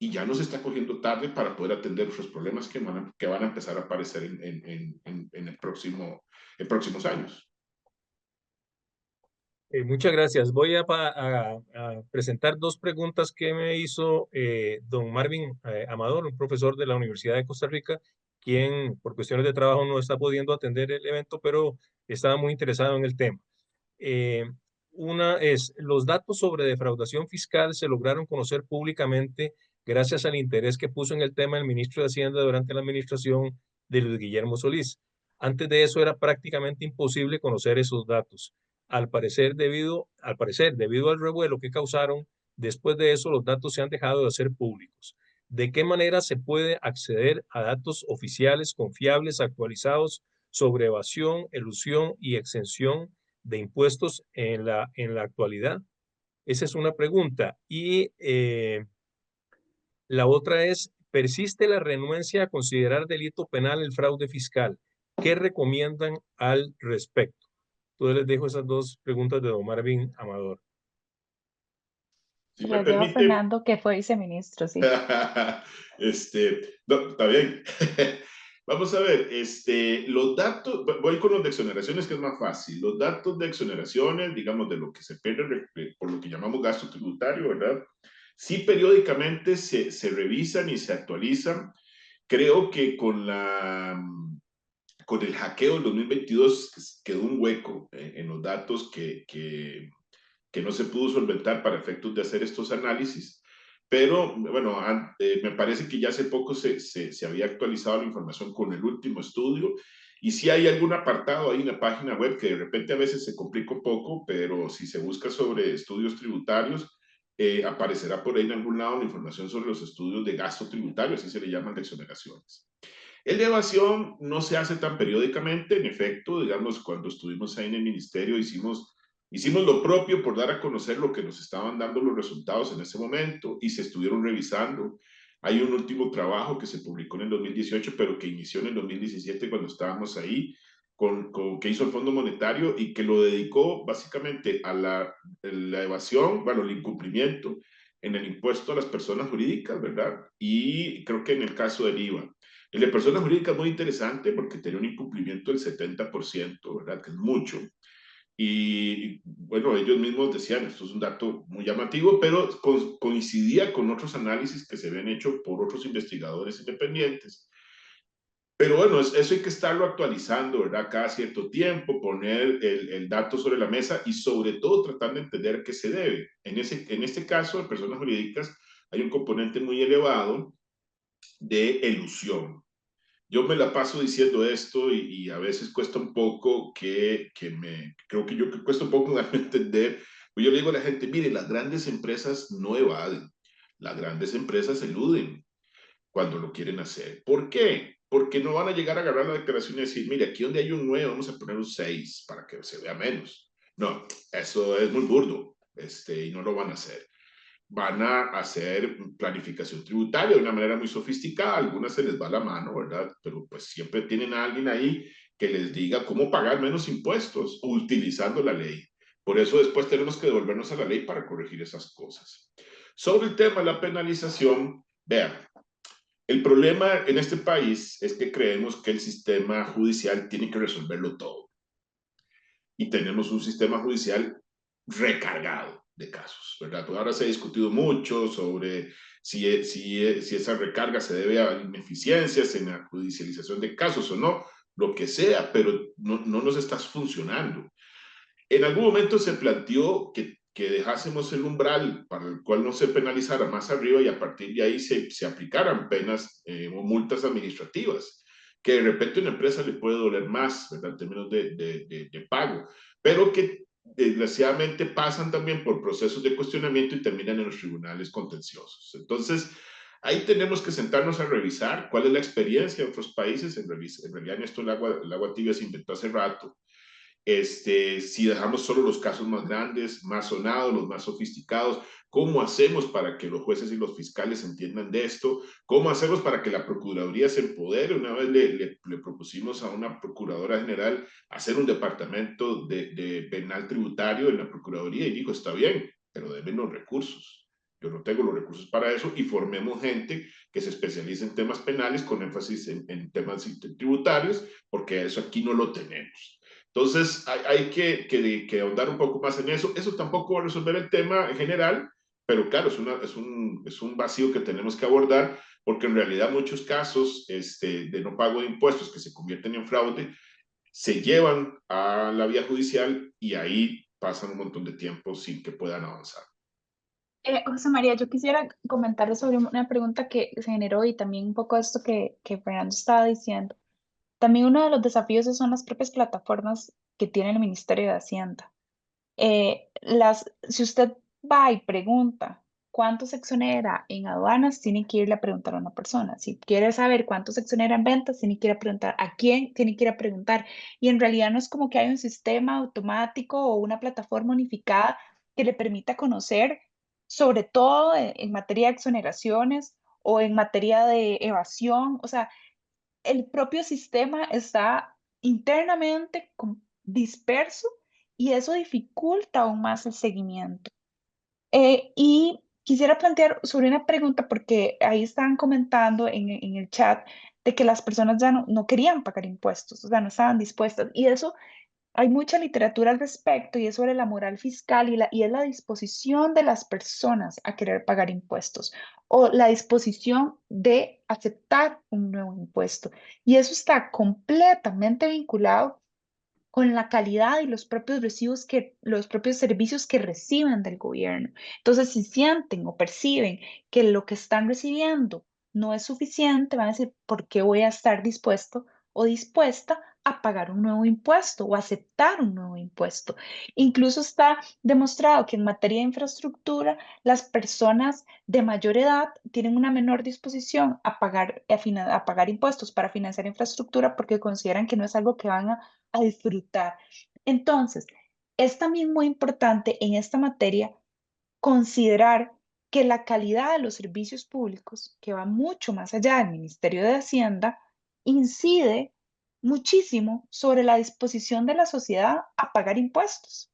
y ya nos está cogiendo tarde para poder atender los problemas que van a empezar a aparecer en próximos años. Muchas gracias. Voy a presentar dos preguntas que me hizo don Marvin Amador, un profesor de la Universidad de Costa Rica, quien por cuestiones de trabajo no está pudiendo atender el evento, pero estaba muy interesado en el tema. Eh, una es, los datos sobre defraudación fiscal se lograron conocer públicamente gracias al interés que puso en el tema el ministro de Hacienda durante la administración de Luis Guillermo Solís. Antes de eso era prácticamente imposible conocer esos datos. Debido al revuelo que causaron, después de eso los datos se han dejado de ser públicos. ¿De qué manera se puede acceder a datos oficiales, confiables, actualizados sobre evasión, elusión y exención de impuestos en la actualidad? Esa es una pregunta. Y la otra es, persiste la renuencia a considerar delito penal el fraude fiscal. ¿Qué recomiendan al respecto? Entonces les dejo esas dos preguntas de don Marvin Amador. Si Se me las dejo a permite, Fernando, que fue viceministro, sí. no, está bien. Vamos a ver, los datos, voy con los de exoneraciones, que es más fácil. Los datos de exoneraciones, digamos, de lo que se pierde por lo que llamamos gasto tributario, ¿verdad? Sí, periódicamente se revisan y se actualizan. Creo que con el hackeo del 2022 quedó un hueco en los datos que no se pudo solventar para efectos de hacer estos análisis. Pero bueno, me parece que ya hace poco se había actualizado la información con el último estudio y si hay algún apartado ahí en la página web que de repente a veces se complica un poco, pero si se busca sobre estudios tributarios, aparecerá por ahí en algún lado la información sobre los estudios de gasto tributario, así se le llaman de exoneraciones. El de evasión no se hace tan periódicamente, en efecto, digamos, cuando estuvimos ahí en el ministerio hicimos lo propio por dar a conocer lo que nos estaban dando los resultados en ese momento y se estuvieron revisando. Hay un último trabajo que se publicó en el 2018, pero que inició en el 2017 cuando estábamos ahí, que hizo el Fondo Monetario y que lo dedicó básicamente a la evasión, bueno, el incumplimiento en el impuesto a las personas jurídicas, ¿verdad? Y creo que en el caso del IVA. El de personas jurídicas es muy interesante porque tenía un incumplimiento del 70%, ¿verdad? Que es mucho. Y bueno, ellos mismos decían, esto es un dato muy llamativo, pero coincidía con otros análisis que se habían hecho por otros investigadores independientes. Pero bueno, eso hay que estarlo actualizando, ¿verdad? Cada cierto tiempo, poner el dato sobre la mesa y sobre todo tratar de entender a qué se debe. En este caso, de personas jurídicas, hay un componente muy elevado de elusión. Yo me la paso diciendo esto y a veces cuesta un poco creo que yo que cuesta un poco darme a entender. Pues yo le digo a la gente, mire, las grandes empresas no evaden, las grandes empresas eluden cuando lo quieren hacer. ¿Por qué? Porque no van a llegar a agarrar la declaración y decir, mire, aquí donde hay un 9 vamos a poner un 6 para que se vea menos. No, eso es muy burdo, y no lo van a hacer. Van a hacer planificación tributaria de una manera muy sofisticada, a algunas se les va la mano, ¿verdad? Pero pues siempre tienen a alguien ahí que les diga cómo pagar menos impuestos utilizando la ley. Por eso después tenemos que devolvernos a la ley para corregir esas cosas. Sobre el tema de la penalización, vean, el problema en este país es que creemos que el sistema judicial tiene que resolverlo todo. Y tenemos un sistema judicial recargado de casos, ¿verdad? Pues ahora se ha discutido mucho sobre si esa recarga se debe a ineficiencias en la judicialización de casos o no, lo que sea, pero no nos está funcionando. En algún momento se planteó que dejásemos el umbral para el cual no se penalizara más arriba y a partir de ahí se aplicaran penas o multas administrativas, que de repente a una empresa le puede doler más, ¿verdad? En términos de pago, pero que desgraciadamente pasan también por procesos de cuestionamiento y terminan en los tribunales contenciosos. Entonces, ahí tenemos que sentarnos a revisar cuál es la experiencia de otros países. En realidad, en esto el agua tibia se inventó hace rato. Si dejamos solo los casos más grandes, más sonados, los más sofisticados, ¿cómo hacemos para que los jueces y los fiscales entiendan de esto? ¿Cómo hacemos para que la Procuraduría se empodere? Una vez le propusimos a una Procuradora General hacer un departamento de penal tributario en la Procuraduría y dijo, está bien, pero deben los recursos. yo no tengo los recursos para eso, y formemos gente que se especialice en temas penales con énfasis en temas tributarios, porque eso aquí no lo tenemos. Entonces, hay que ahondar un poco más en eso. Eso tampoco va a resolver el tema en general, pero claro, es un vacío que tenemos que abordar, porque en realidad muchos casos de no pago de impuestos que se convierten en fraude se llevan a la vía judicial y ahí pasan un montón de tiempo sin que puedan avanzar. José María, yo quisiera comentarle sobre una pregunta que se generó y también un poco esto que Fernando estaba diciendo. También uno de los desafíos son las propias plataformas que tiene el Ministerio de Hacienda. Si usted va y pregunta cuánto se exonera en aduanas, tiene que irle a preguntar a una persona. Si quiere saber cuánto se exonera en ventas, tiene que ir a preguntar a quién, tiene que ir a preguntar. Y en realidad no es como que hay un sistema automático o una plataforma unificada que le permita conocer, sobre todo en materia de exoneraciones o en materia de evasión. O sea, el propio sistema está internamente disperso y eso dificulta aún más el seguimiento. Y quisiera plantear sobre una pregunta, porque ahí estaban comentando en el chat de que las personas ya no querían pagar impuestos, o sea, no estaban dispuestas. Y eso hay mucha literatura al respecto y es sobre la moral fiscal y es la disposición de las personas a querer pagar impuestos o la disposición de aceptar un nuevo impuesto. Y eso está completamente vinculado con la calidad y los propios los propios servicios que reciben del gobierno. Entonces, si sienten o perciben que lo que están recibiendo no es suficiente, van a decir, ¿por qué voy a estar dispuesto o dispuesta a pagar un nuevo impuesto o aceptar un nuevo impuesto? Incluso está demostrado que en materia de infraestructura, las personas de mayor edad tienen una menor disposición a pagar impuestos para financiar infraestructura porque consideran que no es algo que van a disfrutar. Entonces, es también muy importante en esta materia considerar que la calidad de los servicios públicos, que va mucho más allá del Ministerio de Hacienda, incide muchísimo sobre la disposición de la sociedad a pagar impuestos.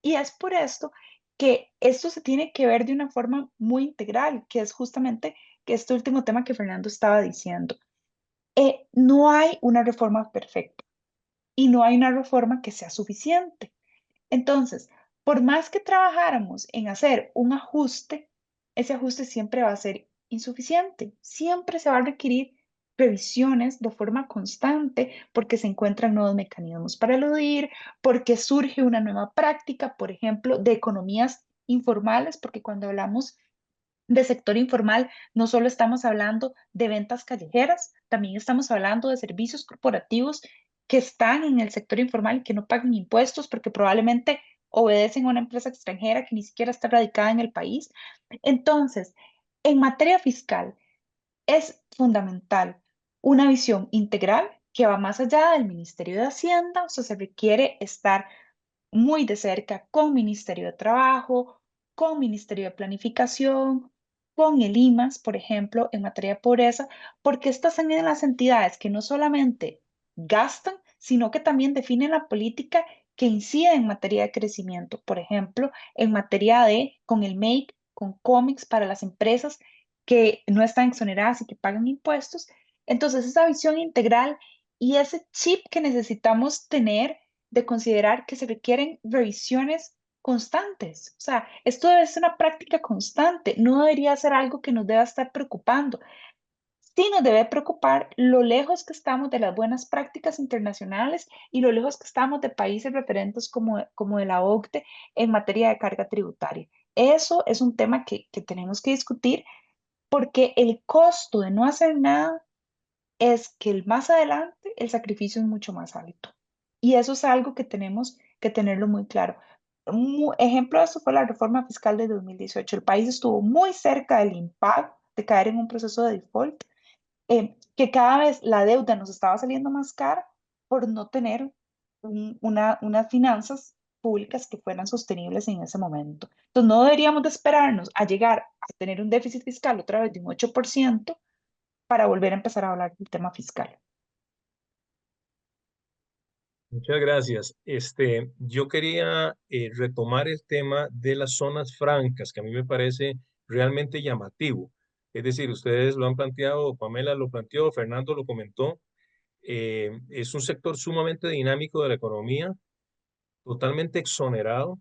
Y es por esto que esto se tiene que ver de una forma muy integral, que es justamente que este último tema que Fernando estaba diciendo. No hay una reforma perfecta y no hay una reforma que sea suficiente. Entonces, por más que trabajáramos en hacer un ajuste, ese ajuste siempre va a ser insuficiente. Siempre se va a requerir revisiones de forma constante porque se encuentran nuevos mecanismos para eludir, porque surge una nueva práctica, por ejemplo, de economías informales, porque cuando hablamos de sector informal, no solo estamos hablando de ventas callejeras, también estamos hablando de servicios corporativos que están en el sector informal y que no pagan impuestos porque probablemente obedecen a una empresa extranjera que ni siquiera está radicada en el país. Entonces, en materia fiscal, es fundamental una visión integral que va más allá del Ministerio de Hacienda, o sea, se requiere estar muy de cerca con Ministerio de Trabajo, con Ministerio de Planificación, con el IMAS, por ejemplo, en materia de pobreza, porque estas son las entidades que no solamente gastan, sino que también definen la política que incide en materia de crecimiento, por ejemplo, en materia con el MAKE, con cómics para las empresas que no están exoneradas y que pagan impuestos. Entonces, esa visión integral y ese chip que necesitamos tener de considerar que se requieren revisiones constantes. O sea, esto debe ser una práctica constante, no debería ser algo que nos deba estar preocupando. Sí nos debe preocupar lo lejos que estamos de las buenas prácticas internacionales y lo lejos que estamos de países referentes como de la OCDE en materia de carga tributaria. Eso es un tema que tenemos que discutir porque el costo de no hacer nada es que más adelante el sacrificio es mucho más alto. Y eso es algo que tenemos que tenerlo muy claro. Un ejemplo de eso fue la reforma fiscal de 2018. El país estuvo muy cerca del impago, de caer en un proceso de default, que cada vez la deuda nos estaba saliendo más cara por no tener unas finanzas públicas que fueran sostenibles en ese momento. Entonces, no deberíamos de esperarnos a llegar a tener un déficit fiscal otra vez de un 8% para volver a empezar a hablar del tema fiscal. Muchas gracias. Yo quería retomar el tema de las zonas francas, que a mí me parece realmente llamativo. Es decir, ustedes lo han planteado, Pamela lo planteó, Fernando lo comentó, es un sector sumamente dinámico de la economía, totalmente exonerado,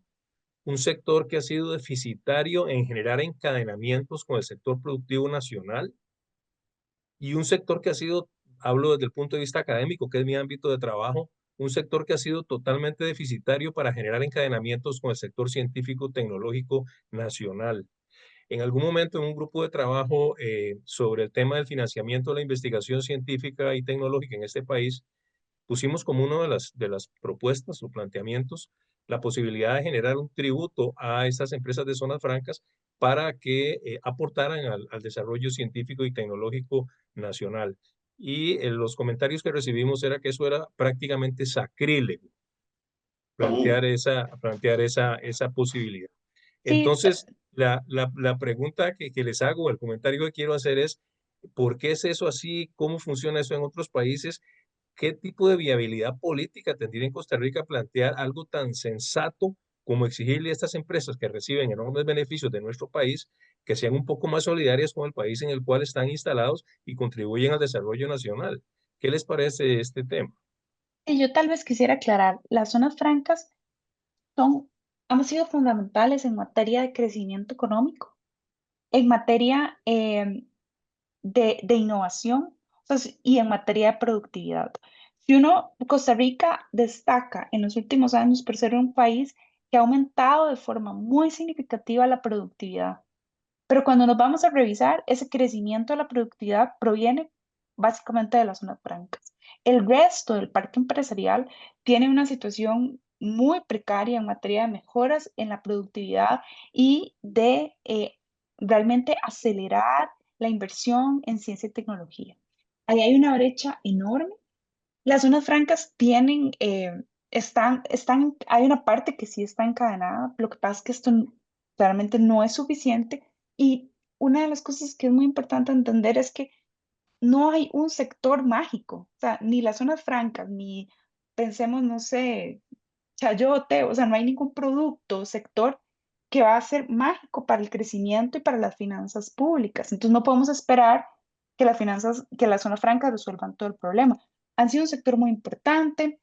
un sector que ha sido deficitario en generar encadenamientos con el sector productivo nacional y un sector que ha sido, hablo desde el punto de vista académico, que es mi ámbito de trabajo, un sector que ha sido totalmente deficitario para generar encadenamientos con el sector científico tecnológico nacional. En algún momento en un grupo de trabajo sobre el tema del financiamiento de la investigación científica y tecnológica en este país, pusimos como una de las propuestas o planteamientos la posibilidad de generar un tributo a estas empresas de zonas francas para que aportaran al desarrollo científico y tecnológico nacional. Y los comentarios que recibimos era que eso era prácticamente sacrílego, plantear esa posibilidad. Sí, Entonces, la pregunta que les hago, el comentario que quiero hacer es, ¿por qué es eso así? ¿Cómo funciona eso en otros países? ¿Qué tipo de viabilidad política tendría en Costa Rica plantear algo tan sensato como exigirle a estas empresas que reciben enormes beneficios de nuestro país que sean un poco más solidarias con el país en el cual están instalados y contribuyen al desarrollo nacional? ¿Qué les parece este tema? y yo tal vez quisiera aclarar, las zonas francas son, han sido fundamentales en materia de crecimiento económico, en materia de innovación, o sea, y en materia de productividad. Si uno, Costa Rica destaca en los últimos años por ser un país que ha aumentado de forma muy significativa la productividad. Pero cuando nos vamos a revisar, ese crecimiento de la productividad proviene básicamente de las zonas francas. El resto del parque empresarial tiene una situación muy precaria en materia de mejoras en la productividad y de realmente acelerar la inversión en ciencia y tecnología. Ahí hay una brecha enorme. Las zonas francas tienen, hay una parte que sí está encadenada, lo que pasa es que esto claramente no es suficiente y una de las cosas que es muy importante entender es que no hay un sector mágico, o sea, ni las zonas francas, ni pensemos, no sé, chayote, o sea, no hay ningún producto o sector que va a ser mágico para el crecimiento y para las finanzas públicas. Entonces no podemos esperar que que las zonas francas resuelvan todo el problema. Han sido un sector muy importante,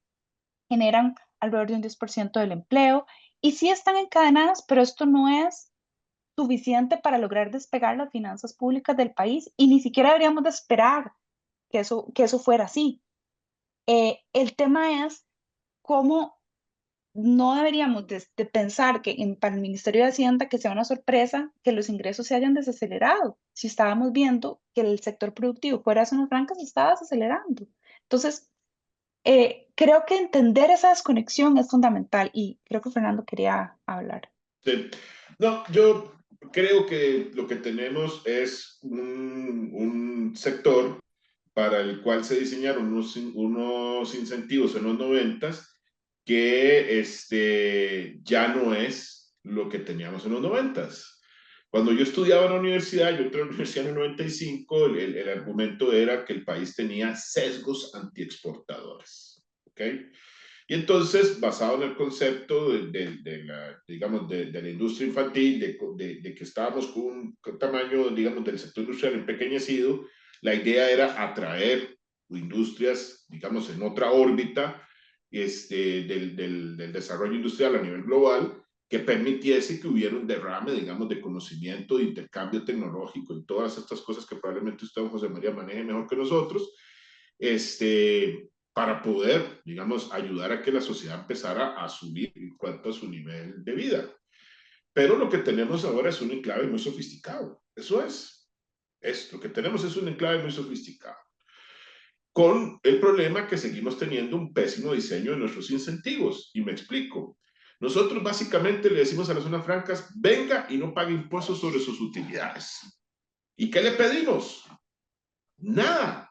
generan alrededor de un 10% del empleo y sí están encadenadas, pero esto no es suficiente para lograr despegar las finanzas públicas del país y ni siquiera deberíamos de esperar que eso fuera así. El tema es cómo no deberíamos de pensar que para el Ministerio de Hacienda que sea una sorpresa que los ingresos se hayan desacelerado. Si estábamos viendo que el sector productivo fuera de zonas francas se estaba desacelerando. Entonces, creo que entender esa desconexión es fundamental y creo que Fernando quería hablar. Sí. No, yo creo que lo que tenemos es un sector para el cual se diseñaron unos incentivos en los 90 que ya no es lo que teníamos en los 90. Cuando yo estudiaba en la universidad, yo entré a la universidad en el 95, el argumento era que el país tenía sesgos antiexportadores. ¿Ok? Y entonces, basado en el concepto digamos, de la industria infantil, de que estábamos con un tamaño, digamos, del sector industrial empequeñecido, la idea era atraer industrias, digamos, en otra órbita del desarrollo industrial a nivel global, que permitiese que hubiera un derrame, digamos, de conocimiento, de intercambio tecnológico y todas estas cosas que probablemente usted, don José María, maneje mejor que nosotros, para poder, digamos, ayudar a que la sociedad empezara a subir en cuanto a su nivel de vida. Pero lo que tenemos ahora es un enclave muy sofisticado. Eso es lo que tenemos es un enclave muy sofisticado. Con el problema que seguimos teniendo un pésimo diseño de nuestros incentivos. Y me explico. Nosotros básicamente le decimos a las zonas francas, venga y no pague impuestos sobre sus utilidades. ¿Y qué le pedimos? Nada.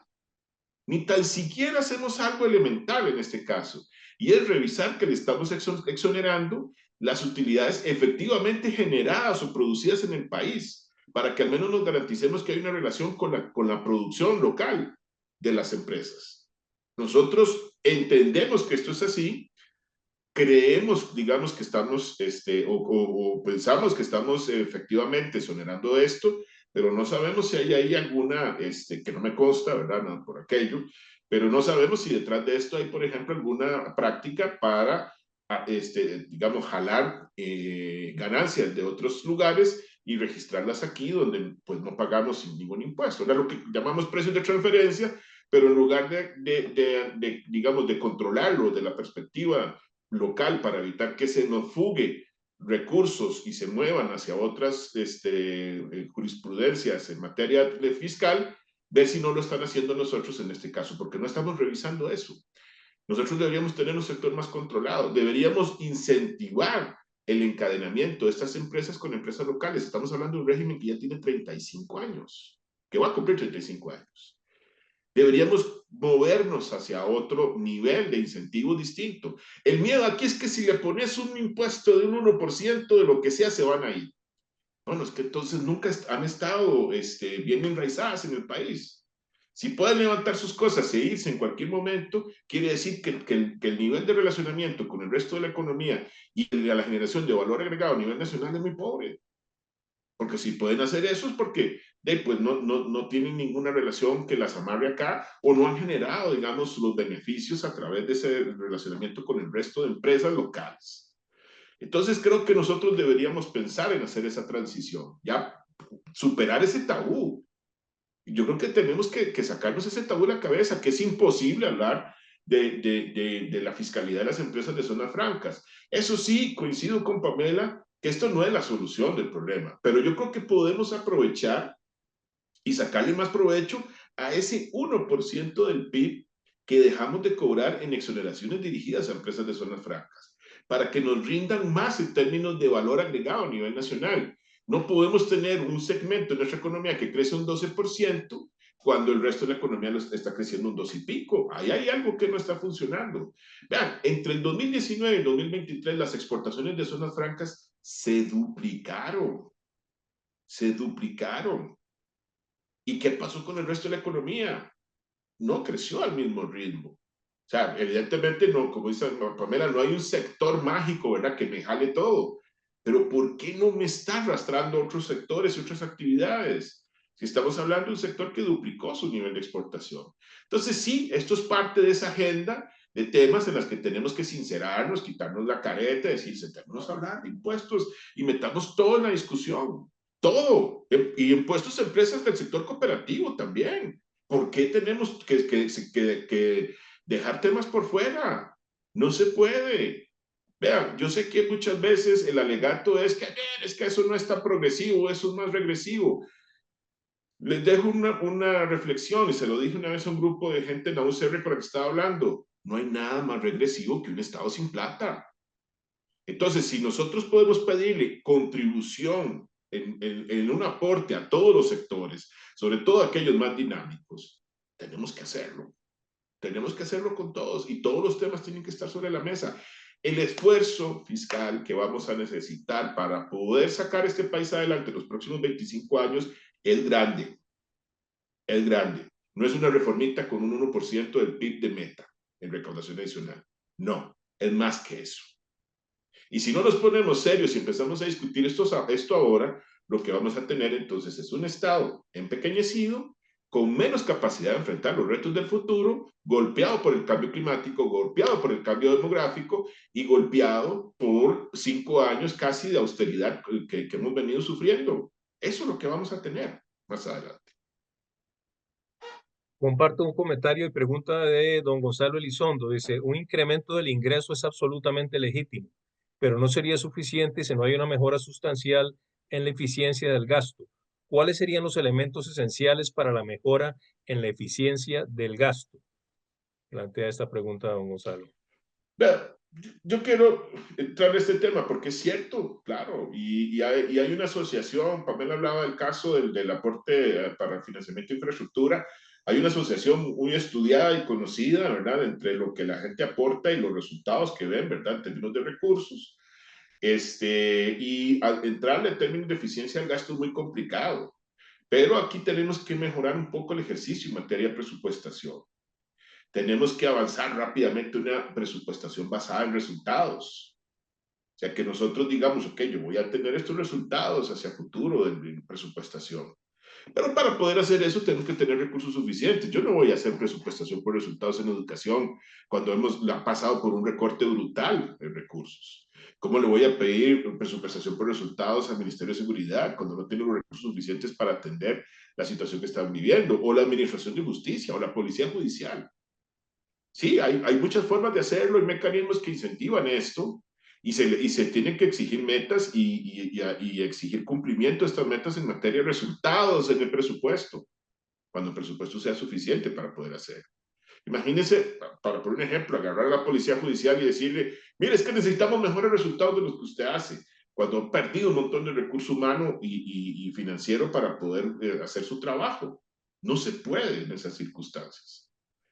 Ni tan siquiera hacemos algo elemental en este caso, y es revisar que le estamos exonerando las utilidades efectivamente generadas o producidas en el país, para que al menos nos garanticemos que hay una relación con la producción local de las empresas. Nosotros entendemos que esto es así, creemos, digamos, que estamos, o pensamos que estamos efectivamente exonerando esto, pero no sabemos si hay ahí alguna, que no me consta, ¿verdad? No, por aquello, pero no sabemos si detrás de esto hay, por ejemplo, alguna práctica para, digamos, jalar ganancias de otros lugares y registrarlas aquí donde pues no pagamos ningún impuesto. Era lo que llamamos precios de transferencia, pero en lugar digamos, de controlarlo de la perspectiva local para evitar que se nos fugue recursos y se muevan hacia otras jurisprudencias en materia de fiscal, ver si no lo están haciendo nosotros en este caso, porque no estamos revisando eso. Nosotros deberíamos tener un sector más controlado, deberíamos incentivar el encadenamiento de estas empresas con empresas locales. Estamos hablando de un régimen que ya tiene 35 años, que va a cumplir 35 años. Deberíamos movernos hacia otro nivel de incentivo distinto. El miedo aquí es que si le pones un impuesto de un 1% de lo que sea, se van a ir. Bueno, es que entonces nunca han estado bien enraizadas en el país. Si pueden levantar sus cosas e irse en cualquier momento, quiere decir que el nivel de relacionamiento con el resto de la economía y la generación de valor agregado a nivel nacional es muy pobre. Porque si pueden hacer eso es porque pues no tienen ninguna relación que las amarre acá o no han generado, digamos, los beneficios a través de ese relacionamiento con el resto de empresas locales. Entonces creo que nosotros deberíamos pensar en hacer esa transición, ya superar ese tabú. Yo creo que tenemos que sacarnos ese tabú de la cabeza, que es imposible hablar de la fiscalidad de las empresas de zonas francas. Eso sí, coincido con Pamela, que esto no es la solución del problema, pero yo creo que podemos aprovechar y sacarle más provecho a ese 1% del PIB que dejamos de cobrar en exoneraciones dirigidas a empresas de zonas francas, para que nos rindan más en términos de valor agregado a nivel nacional. No podemos tener un segmento de nuestra economía que crece un 12% cuando el resto de la economía está creciendo un 2 y pico. Ahí hay algo que no está funcionando. Vean, entre el 2019 y el 2023 las exportaciones de zonas francas se duplicaron. Se duplicaron. ¿Y qué pasó con el resto de la economía? No creció al mismo ritmo. O sea, evidentemente no, como dice Pamela, no hay un sector mágico, ¿verdad?, que me jale todo. Pero ¿por qué no me está arrastrando otros sectores y otras actividades? Si estamos hablando de un sector que duplicó su nivel de exportación. Entonces, sí, esto es parte de esa agenda de temas en las que tenemos que sincerarnos, quitarnos la careta, decir, sentémonos a hablar de impuestos y metamos todo en la discusión. Todo. Y impuestos a empresas del sector cooperativo también. ¿Por qué tenemos que dejar temas por fuera? No se puede. Vean, yo sé que muchas veces el alegato es que eso no es tan progresivo, eso es más regresivo. Les dejo una reflexión y se lo dije una vez a un grupo de gente en la UCR con la que estaba hablando. No hay nada más regresivo que un Estado sin plata. Entonces, si nosotros podemos pedirle contribución en un aporte a todos los sectores, sobre todo aquellos más dinámicos, tenemos que hacerlo. Tenemos que hacerlo con todos y todos los temas tienen que estar sobre la mesa. El esfuerzo fiscal que vamos a necesitar para poder sacar este país adelante en los próximos 25 años es grande. Es grande. No es una reformita con un 1% del PIB de meta en recaudación adicional. No, es más que eso. Y si no nos ponemos serios y empezamos a discutir esto ahora, lo que vamos a tener entonces es un Estado empequeñecido, con menos capacidad de enfrentar los retos del futuro, golpeado por el cambio climático, golpeado por el cambio demográfico y golpeado por 5 años casi de austeridad que hemos venido sufriendo. Eso es lo que vamos a tener más adelante. Comparto un comentario y pregunta de don Gonzalo Elizondo. Dice, un incremento del ingreso es absolutamente legítimo, pero no sería suficiente si no hay una mejora sustancial en la eficiencia del gasto. ¿Cuáles serían los elementos esenciales para la mejora en la eficiencia del gasto? Plantea esta pregunta don Gonzalo. Vea, yo quiero entrar en este tema porque es cierto, claro, y hay una asociación, Pamela hablaba del caso del aporte para el financiamiento de infraestructura, hay una asociación muy estudiada y conocida, ¿verdad?, entre lo que la gente aporta y los resultados que ven, ¿verdad?, en términos de recursos, y al entrarle en términos de eficiencia del gasto es muy complicado, pero aquí tenemos que mejorar un poco el ejercicio en materia de presupuestación. tenemos que avanzar rápidamente una presupuestación basada en resultados. O sea, que nosotros digamos, ok, yo voy a tener estos resultados hacia futuro de mi presupuestación. Pero para poder hacer eso tenemos que tener recursos suficientes. Yo no voy a hacer presupuestación por resultados en educación cuando hemos pasado por un recorte brutal de recursos. ¿Cómo le voy a pedir presupuestación por resultados al Ministerio de Seguridad cuando no tiene los recursos suficientes para atender la situación que están viviendo? O la Administración de Justicia o la Policía Judicial. Sí, hay muchas formas de hacerlo, hay mecanismos que incentivan esto y se tienen que exigir metas y exigir cumplimiento de estas metas en materia de resultados en el presupuesto, cuando el presupuesto sea suficiente para poder hacer. Imagínense, para poner un ejemplo, agarrar a la policía judicial y decirle, mire, es que necesitamos mejores resultados de los que usted hace, cuando ha perdido un montón de recurso humano y financiero para poder hacer su trabajo. No se puede en esas circunstancias.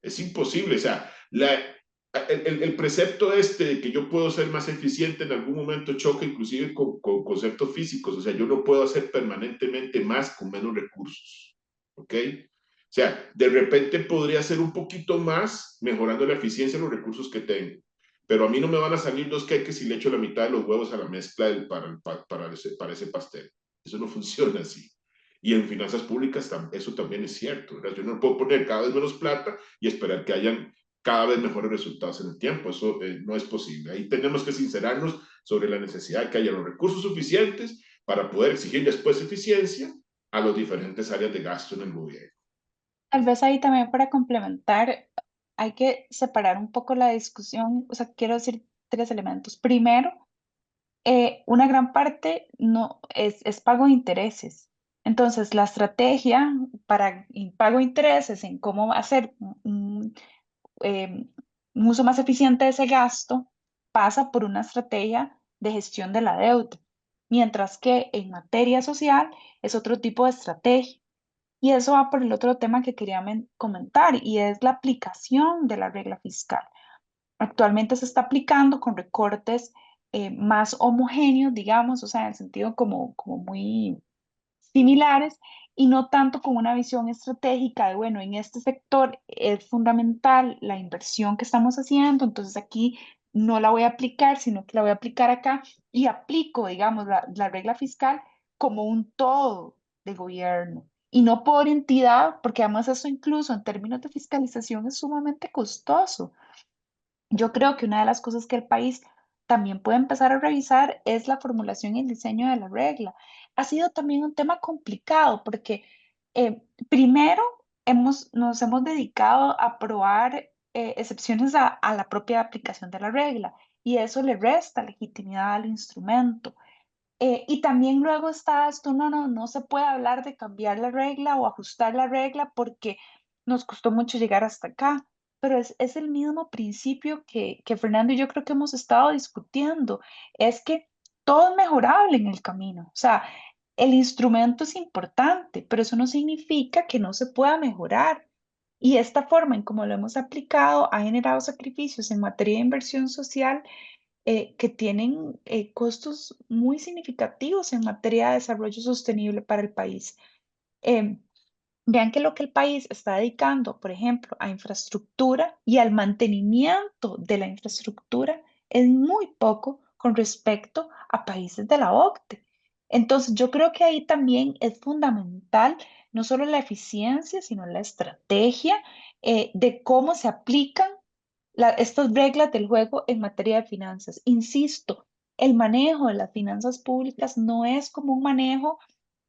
Es imposible, o sea, el precepto este de que yo puedo ser más eficiente en algún momento choca inclusive con conceptos físicos, o sea, yo no puedo hacer permanentemente más con menos recursos, ¿ok? O sea, de repente podría ser un poquito más mejorando la eficiencia de los recursos que tengo, pero a mí no me van a salir dos queques si le echo la mitad de los huevos a la mezcla para ese pastel. Eso no funciona así. Y en finanzas públicas eso también es cierto, ¿verdad? Yo no puedo poner cada vez menos plata y esperar que hayan cada vez mejores resultados en el tiempo. Eso no es posible. Ahí tenemos que sincerarnos sobre la necesidad de que haya los recursos suficientes para poder exigir después eficiencia a las diferentes áreas de gasto en el gobierno. Tal vez ahí también para complementar, hay que separar un poco la discusión, o sea, quiero decir tres elementos. Primero, una gran parte no es pago de intereses. Entonces, la estrategia para pago de intereses en cómo hacer eh, un uso más eficiente de ese gasto pasa por una estrategia de gestión de la deuda, mientras que en materia social es otro tipo de estrategia. Y eso va por el otro tema que quería comentar, y es la aplicación de la regla fiscal. Actualmente se está aplicando con recortes más homogéneos, digamos, o sea, en el sentido como muy similares y no tanto con una visión estratégica de, bueno, en este sector es fundamental la inversión que estamos haciendo, entonces aquí no la voy a aplicar, sino que la voy a aplicar acá y aplico, digamos, la regla fiscal como un todo de gobierno y no por entidad, porque además eso incluso en términos de fiscalización es sumamente costoso. Yo creo que una de las cosas que el país también puede empezar a revisar es la formulación y el diseño de la regla. Ha sido también un tema complicado porque primero nos hemos dedicado a probar excepciones a la propia aplicación de la regla y eso le resta legitimidad al instrumento. Y también luego está esto, no se puede hablar de cambiar la regla o ajustar la regla porque nos costó mucho llegar hasta acá, pero es el mismo principio que Fernando y yo creo que hemos estado discutiendo, es que todo es mejorable en el camino, o sea, el instrumento es importante, pero eso no significa que no se pueda mejorar. Y esta forma en cómo lo hemos aplicado ha generado sacrificios en materia de inversión social que tienen costos muy significativos en materia de desarrollo sostenible para el país. Em, Vean que lo que el país está dedicando, por ejemplo, a infraestructura y al mantenimiento de la infraestructura es muy poco con respecto a países de la OCDE. Entonces, yo creo que ahí también es fundamental no solo la eficiencia, sino la estrategia de cómo se aplican estas reglas del juego en materia de finanzas. Insisto, el manejo de las finanzas públicas no es como un manejo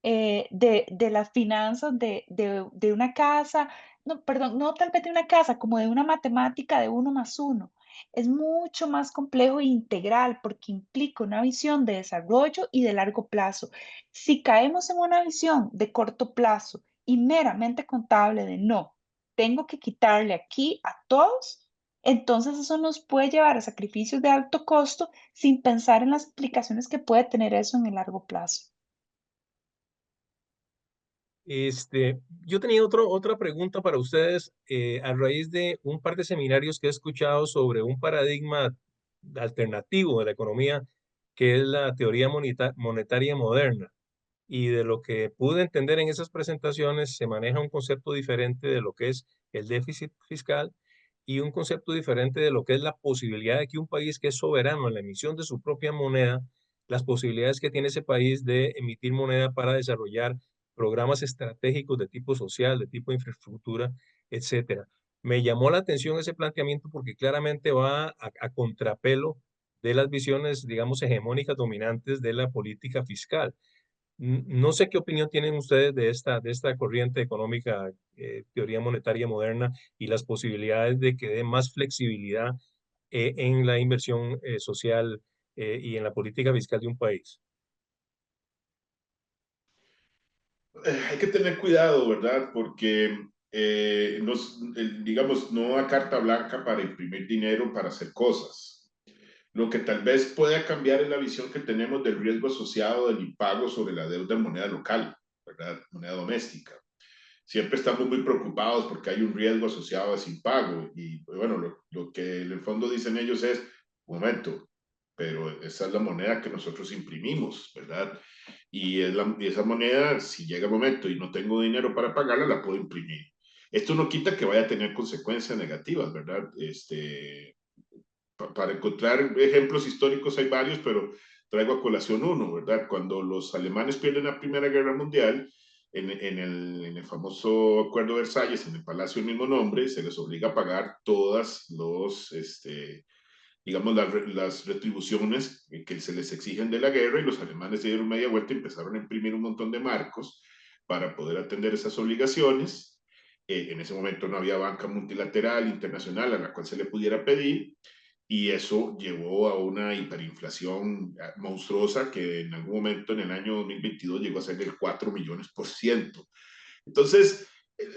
de las finanzas de una casa, no, perdón, no tal vez de una casa, como de una matemática de uno más uno. Es mucho más complejo e integral porque implica una visión de desarrollo y de largo plazo. Si caemos en una visión de corto plazo y meramente contable de no, tengo que quitarle aquí a todos, entonces eso nos puede llevar a sacrificios de alto costo sin pensar en las implicaciones que puede tener eso en el largo plazo. Yo tenía otra pregunta para ustedes a raíz de un par de seminarios que he escuchado sobre un paradigma alternativo de la economía, que es la teoría monetaria moderna. Y de lo que pude entender en esas presentaciones, se maneja un concepto diferente de lo que es el déficit fiscal y un concepto diferente de lo que es la posibilidad de que un país que es soberano en la emisión de su propia moneda, las posibilidades que tiene ese país de emitir moneda para desarrollar programas estratégicos de tipo social, de tipo infraestructura, etcétera. Me llamó la atención ese planteamiento porque claramente va a contrapelo de las visiones, digamos, hegemónicas dominantes de la política fiscal. No sé qué opinión tienen ustedes de esta corriente económica, teoría monetaria moderna y las posibilidades de que dé más flexibilidad en la inversión social y en la política fiscal de un país. Hay que tener cuidado, ¿verdad? Porque, digamos, no a carta blanca para imprimir dinero para hacer cosas. Lo que tal vez pueda cambiar es la visión que tenemos del riesgo asociado del impago sobre la deuda en moneda local, ¿verdad? Moneda doméstica. Siempre estamos muy preocupados porque hay un riesgo asociado a ese impago. Y bueno, lo que en el fondo dicen ellos es, un momento, pero esa es la moneda que nosotros imprimimos, ¿verdad? Y esa moneda, si llega el momento y no tengo dinero para pagarla, la puedo imprimir. Esto no quita que vaya a tener consecuencias negativas, ¿verdad? Para encontrar ejemplos históricos hay varios, pero traigo a colación uno, ¿verdad? Cuando los alemanes pierden la Primera Guerra Mundial, en el famoso Acuerdo de Versalles, en el Palacio del mismo nombre, se les obliga a pagar todas digamos, las retribuciones que se les exigen de la guerra, y los alemanes se dieron media vuelta y empezaron a imprimir un montón de marcos para poder atender esas obligaciones. En ese momento no había banca multilateral internacional a la cual se le pudiera pedir, y eso llevó a una hiperinflación monstruosa que en algún momento en el año 2022 llegó a ser del 4 millones por ciento. Entonces,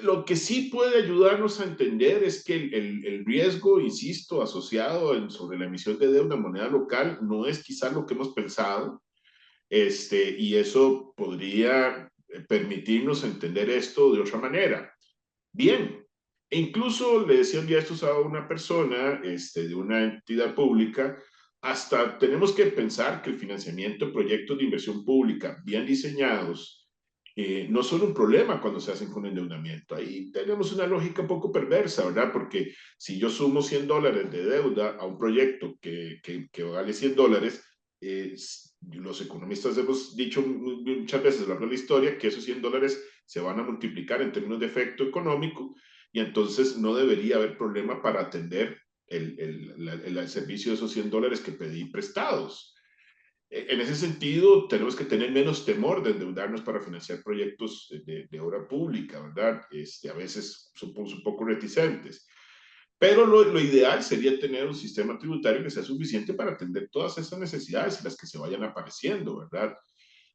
lo que sí puede ayudarnos a entender es que el riesgo, insisto, asociado sobre la emisión de deuda en moneda local no es quizás lo que hemos pensado, y eso podría permitirnos entender esto de otra manera. Bien, e incluso le decía un día esto a una persona de una entidad pública, hasta tenemos que pensar que el financiamiento de proyectos de inversión pública bien diseñados no son un problema cuando se hacen con endeudamiento. Ahí tenemos una lógica un poco perversa, ¿verdad? Porque si yo sumo $100 de deuda a un proyecto que vale $100, los economistas hemos dicho muchas veces a lo largo de la historia que esos $100 se van a multiplicar en términos de efecto económico, y entonces no debería haber problema para atender el servicio de esos $100 que pedí prestados. En ese sentido, tenemos que tener menos temor de endeudarnos para financiar proyectos de obra pública, ¿verdad? A veces somos un poco reticentes. Pero lo ideal sería tener un sistema tributario que sea suficiente para atender todas esas necesidades y las que se vayan apareciendo, ¿verdad?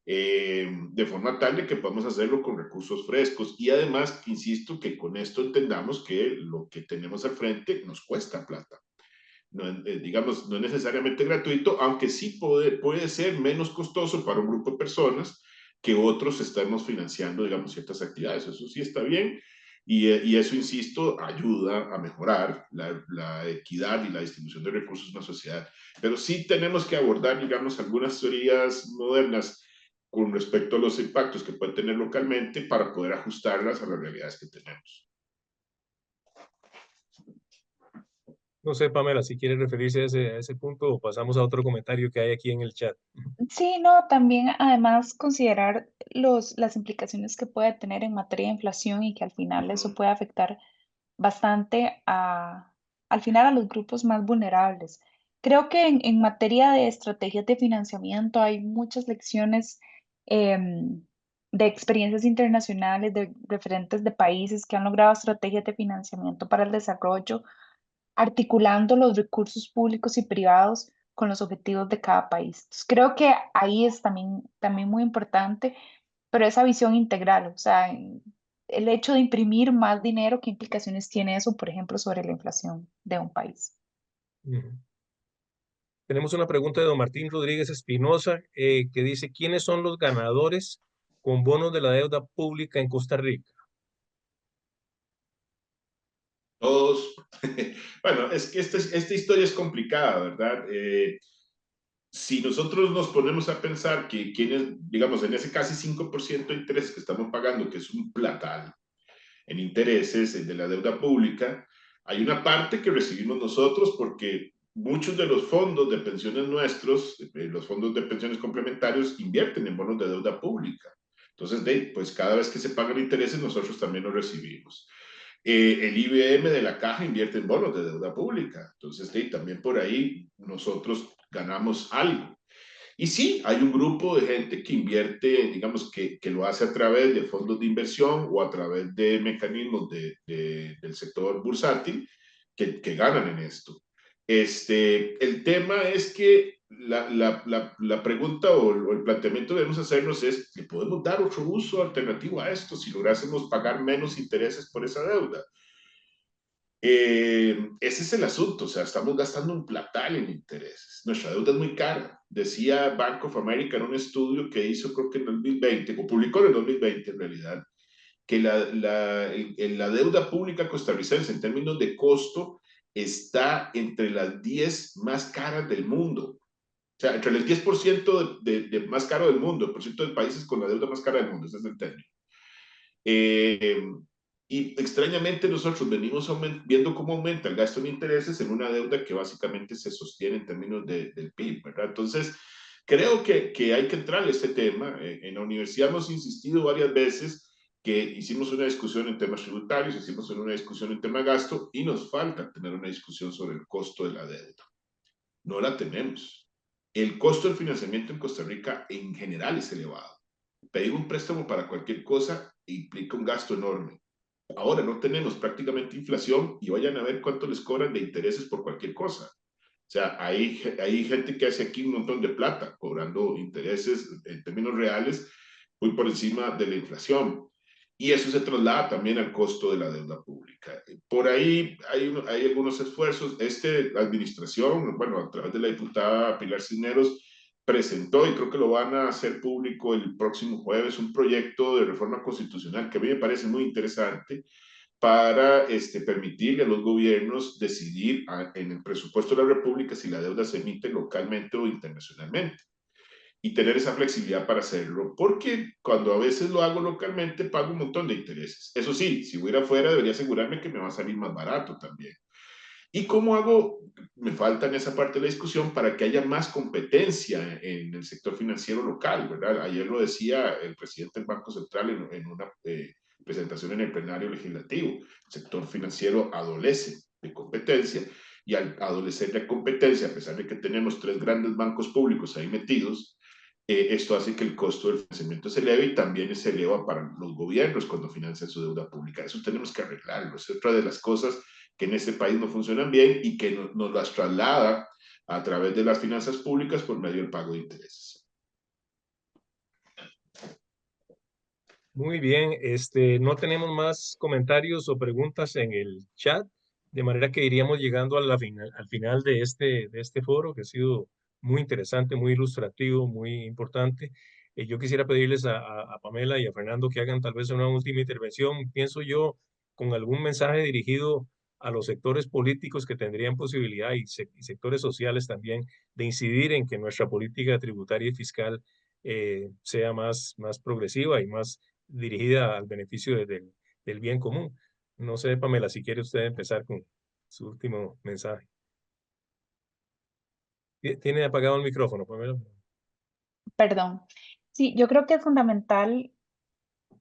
De forma tal de que podamos hacerlo con recursos frescos, y además, insisto, que con esto entendamos que lo que tenemos al frente nos cuesta plata. No, digamos, no es necesariamente gratuito, aunque sí puede ser menos costoso para un grupo de personas que otros estamos financiando, digamos, ciertas actividades. Eso sí está bien, y eso, insisto, ayuda a mejorar la equidad y la distribución de recursos en la sociedad. Pero sí tenemos que abordar, digamos, algunas teorías modernas con respecto a los impactos que pueden tener localmente para poder ajustarlas a las realidades que tenemos. No sé, Pamela, si quiere referirse a ese punto o pasamos a otro comentario que hay aquí en el chat. Sí, no, también además considerar las implicaciones que puede tener en materia de inflación y que al final eso puede afectar bastante al final a los grupos más vulnerables. Creo que en materia de estrategias de financiamiento hay muchas lecciones em, de experiencias internacionales, de referentes de países que han logrado estrategias de financiamiento para el desarrollo, articulando los recursos públicos y privados con los objetivos de cada país. Entonces, creo que ahí es también muy importante, pero esa visión integral, o sea, el hecho de imprimir más dinero, ¿qué implicaciones tiene eso, por ejemplo, sobre la inflación de un país? Ujú. Tenemos una pregunta de don Martín Rodríguez Espinosa que dice, ¿quiénes son los ganadores con bonos de la deuda pública en Costa Rica? Todos, bueno, es que esta historia es complicada, ¿verdad? Si nosotros nos ponemos a pensar que quienes, digamos, en ese casi 5% de interés que estamos pagando, que es un platal en intereses de la deuda pública, Hay una parte que recibimos nosotros porque muchos de los fondos de pensiones nuestros, los fondos de pensiones complementarios, invierten en bonos de deuda pública. Entonces, pues cada vez que se pagan intereses, nosotros también los recibimos. El IBM de la caja invierte en bonos de deuda pública. Entonces, también por ahí nosotros ganamos algo. Y sí, hay un grupo de gente que invierte, digamos, que lo hace a través de fondos de inversión o a través de mecanismos del sector bursátil que ganan en esto. El tema es que la pregunta o el planteamiento que debemos hacernos es, ¿le podemos dar otro uso alternativo a esto si lográsemos pagar menos intereses por esa deuda? Ese es el asunto, o sea, estamos gastando un platal en intereses. Nuestra deuda es muy cara. Decía Bank of America en un estudio que hizo, creo que en 2020, o publicó en el 2020 en realidad, que la deuda pública costarricense en términos de costo está entre las 10 más caras del mundo. O sea, entre el 10% de más caro del mundo, el por ciento de países con la deuda más cara del mundo, ese es el término. Y extrañamente nosotros venimos viendo cómo aumenta el gasto en intereses en una deuda que básicamente se sostiene en términos del PIB, ¿verdad? Entonces, creo que hay que entrar a este tema. En la universidad hemos insistido varias veces que hicimos una discusión en temas tributarios, hicimos una discusión en tema gasto y nos falta tener una discusión sobre el costo de la deuda. No la tenemos. El costo del financiamiento en Costa Rica en general es elevado. Pedir un préstamo para cualquier cosa implica un gasto enorme. Ahora no tenemos prácticamente inflación y vayan a ver cuánto les cobran de intereses por cualquier cosa. O sea, hay gente que hace aquí un montón de plata cobrando intereses en términos reales muy por encima de la inflación. Y eso se traslada también al costo de la deuda pública. Por ahí hay algunos esfuerzos. La administración, bueno, a través de la diputada Pilar Cisneros, presentó, y creo que lo van a hacer público el próximo jueves, un proyecto de reforma constitucional que a mí me parece muy interesante para permitirle a los gobiernos decidir en el presupuesto de la República si la deuda se emite localmente o internacionalmente y tener esa flexibilidad para hacerlo, porque cuando a veces lo hago localmente pago un montón de intereses. Eso sí, si voy afuera debería asegurarme que me va a salir más barato también. ¿Y cómo hago? Me falta en esa parte de la discusión para que haya más competencia en el sector financiero local, ¿verdad? Ayer lo decía el presidente del Banco Central en una presentación en el plenario legislativo. El sector financiero adolece de competencia y al adolecer de competencia, a pesar de que tenemos 3 grandes bancos públicos ahí metidos, esto hace que el costo del financiamiento se eleve y también se eleva para los gobiernos cuando financian su deuda pública. Eso tenemos que arreglarlo. Es otra de las cosas que en este país no funcionan bien y que nos las traslada a través de las finanzas públicas por medio del pago de intereses. Muy bien, no tenemos más comentarios o preguntas en el chat, de manera que iríamos llegando al final de este foro, que ha sido muy interesante, muy ilustrativo, muy importante. Yo quisiera pedirles a Pamela y a Fernando que hagan tal vez una última intervención, pienso yo, con algún mensaje dirigido a los sectores políticos que tendrían posibilidad y sectores sociales también de incidir en que nuestra política tributaria y fiscal sea más progresiva y más dirigida al beneficio del bien común. No sé, Pamela, si quiere usted empezar con su último mensaje. Tiene apagado el micrófono, Pamela. Perdón. Sí, yo creo que es fundamental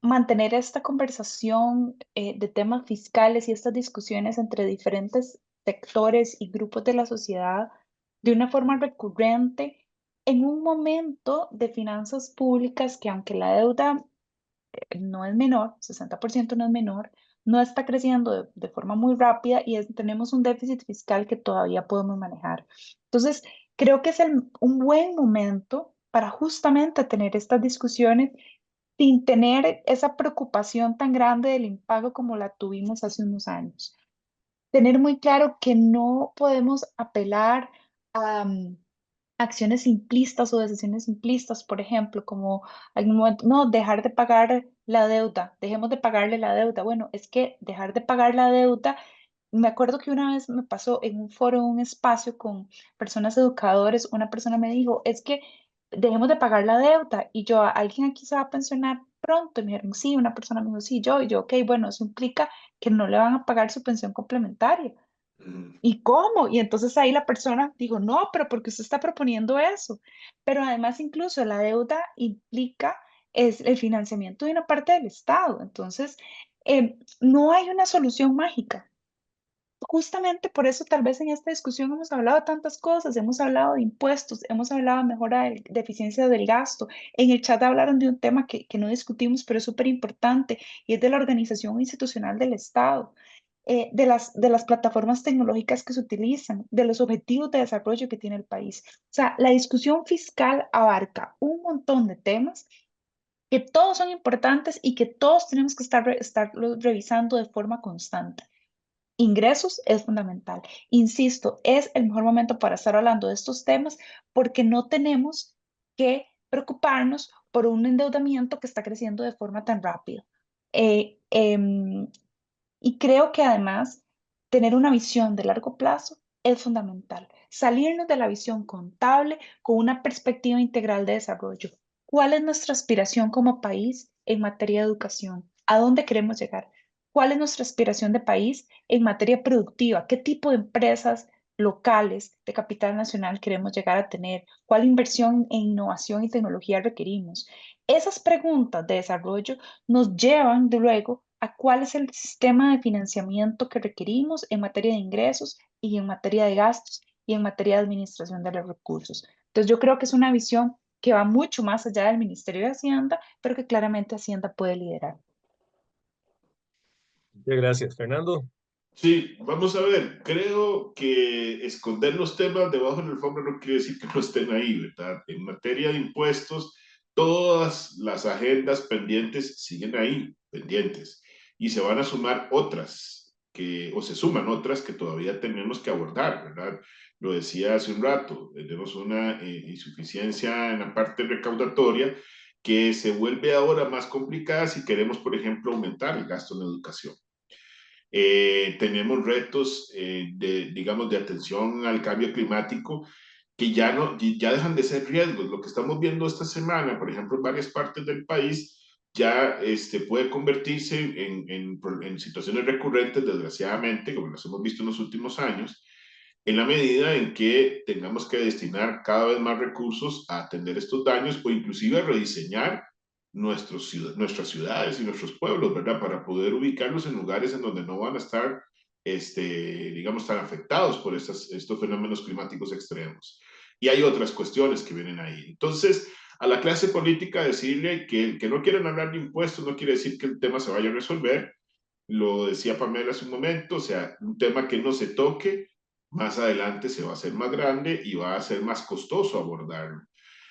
mantener esta conversación de temas fiscales y estas discusiones entre diferentes sectores y grupos de la sociedad de una forma recurrente en un momento de finanzas públicas que aunque la deuda no es menor, 60% no es menor, no está creciendo de forma muy rápida y tenemos un déficit fiscal que todavía podemos manejar. Entonces, creo que es un buen momento para justamente tener estas discusiones sin tener esa preocupación tan grande del impago como la tuvimos hace unos años. Tener muy claro que no podemos apelar a acciones simplistas o decisiones simplistas, por ejemplo, como algún momento, no, dejar de pagar la deuda, dejemos de pagarle la deuda. Bueno, es que dejar de pagar la deuda, me acuerdo que una vez me pasó en un foro, en un espacio con personas educadores, una persona me dijo, es que dejemos de pagar la deuda y yo, ¿alguien aquí se va a pensionar pronto. Y me dijeron, sí, una persona me dijo, sí, yo, y yo, ok, bueno, eso implica que no le van a pagar su pensión complementaria. Mm. ¿Y cómo? Y entonces ahí la persona dijo, no, pero porque usted está proponiendo eso. Pero además incluso la deuda implica es el financiamiento de una parte del Estado. Entonces, no hay una solución mágica. Justamente por eso tal vez en esta discusión hemos hablado de tantas cosas, hemos hablado de impuestos, hemos hablado de mejora de eficiencia del gasto. En el chat hablaron de un tema que no discutimos, pero es súper importante, y es de la organización institucional del Estado, de las plataformas tecnológicas que se utilizan, de los objetivos de desarrollo que tiene el país. O sea, la discusión fiscal abarca un montón de temas que todos son importantes y que todos tenemos que estarlos revisando de forma constante. Ingresos es fundamental. Insisto, es el mejor momento para estar hablando de estos temas porque no tenemos que preocuparnos por un endeudamiento que está creciendo de forma tan rápida. Eh, em, y creo que además tener una visión de largo plazo es fundamental. Salirnos de la visión contable con una perspectiva integral de desarrollo. ¿Cuál es nuestra aspiración como país en materia de educación? ¿A dónde queremos llegar? ¿Cuál es nuestra aspiración de país en materia productiva? ¿Qué tipo de empresas locales de capital nacional queremos llegar a tener? ¿Cuál inversión en innovación y tecnología requerimos? Esas preguntas de desarrollo nos llevan de luego a cuál es el sistema de financiamiento que requerimos en materia de ingresos y en materia de gastos y en materia de administración de los recursos. Entonces yo creo que es una visión que va mucho más allá del Ministerio de Hacienda, pero que claramente Hacienda puede liderar. Muchas gracias, Fernando. Sí, vamos a ver, creo que esconder los temas debajo de la alfombra no quiere decir que no estén ahí, ¿verdad? En materia de impuestos, todas las agendas pendientes siguen ahí, pendientes, y se van a sumar otras, o se suman otras que todavía tenemos que abordar, ¿verdad? Lo decía hace un rato, tenemos una insuficiencia en la parte recaudatoria que se vuelve ahora más complicada si queremos, por ejemplo, aumentar el gasto en educación. Tenemos retos digamos, de atención al cambio climático que ya, no, ya dejan de ser riesgos. Lo que estamos viendo esta semana, por ejemplo, en varias partes del país, ya puede convertirse en situaciones recurrentes, desgraciadamente, como las hemos visto en los últimos años, en la medida en que tengamos que destinar cada vez más recursos a atender estos daños o inclusive a rediseñar nuestras ciudades y nuestros pueblos, ¿verdad? Para poder ubicarlos en lugares en donde no van a estar, digamos, tan afectados por estos fenómenos climáticos extremos. Y hay otras cuestiones que vienen ahí. Entonces, a la clase política decirle que no quieren hablar de impuestos no quiere decir que el tema se vaya a resolver. Lo decía Pamela hace un momento, o sea, un tema que no se toque, más adelante se va a hacer más grande y va a ser más costoso abordarlo.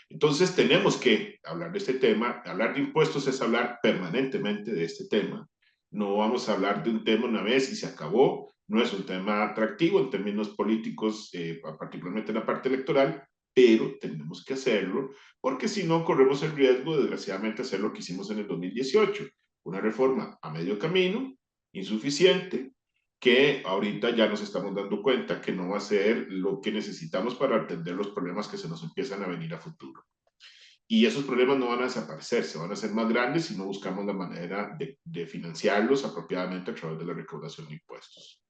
Entonces tenemos que hablar de este tema. Hablar de impuestos es hablar permanentemente de este tema. No vamos a hablar de un tema una vez y se acabó. No es un tema atractivo en términos políticos, particularmente en la parte electoral, pero tenemos que hacerlo porque si no corremos el riesgo, desgraciadamente, de hacer lo que hicimos en el 2018. Una reforma a medio camino, insuficiente, que ahorita ya nos estamos dando cuenta que no va a ser lo que necesitamos para atender los problemas que se nos empiezan a venir a futuro. Y esos problemas no van a desaparecer, se van a hacer más grandes si no buscamos la manera de financiarlos apropiadamente a través de la recaudación de impuestos.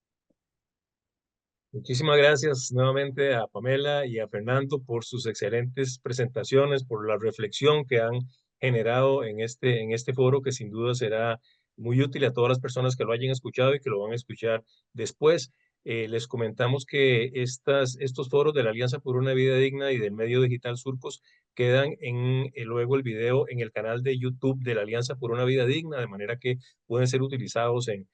Muchísimas gracias nuevamente a Pamela y a Fernando por sus excelentes presentaciones, por la reflexión que han generado en este foro, que sin duda será muy útil a todas las personas que lo hayan escuchado y que lo van a escuchar después. Les comentamos que estos foros de la Alianza por una Vida Digna y del Medio Digital Surcos quedan luego el video en el canal de YouTube de la Alianza por una Vida Digna, de manera que pueden ser utilizados en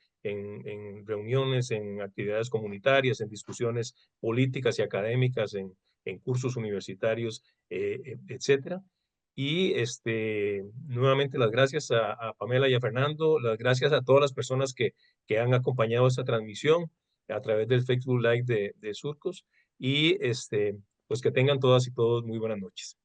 reuniones, en actividades comunitarias, en discusiones políticas y académicas, en cursos universitarios, etcétera. Y nuevamente las gracias a Pamela y a Fernando, las gracias a todas las personas que han acompañado esta transmisión a través del Facebook Live de Surcos y pues que tengan todas y todos muy buenas noches.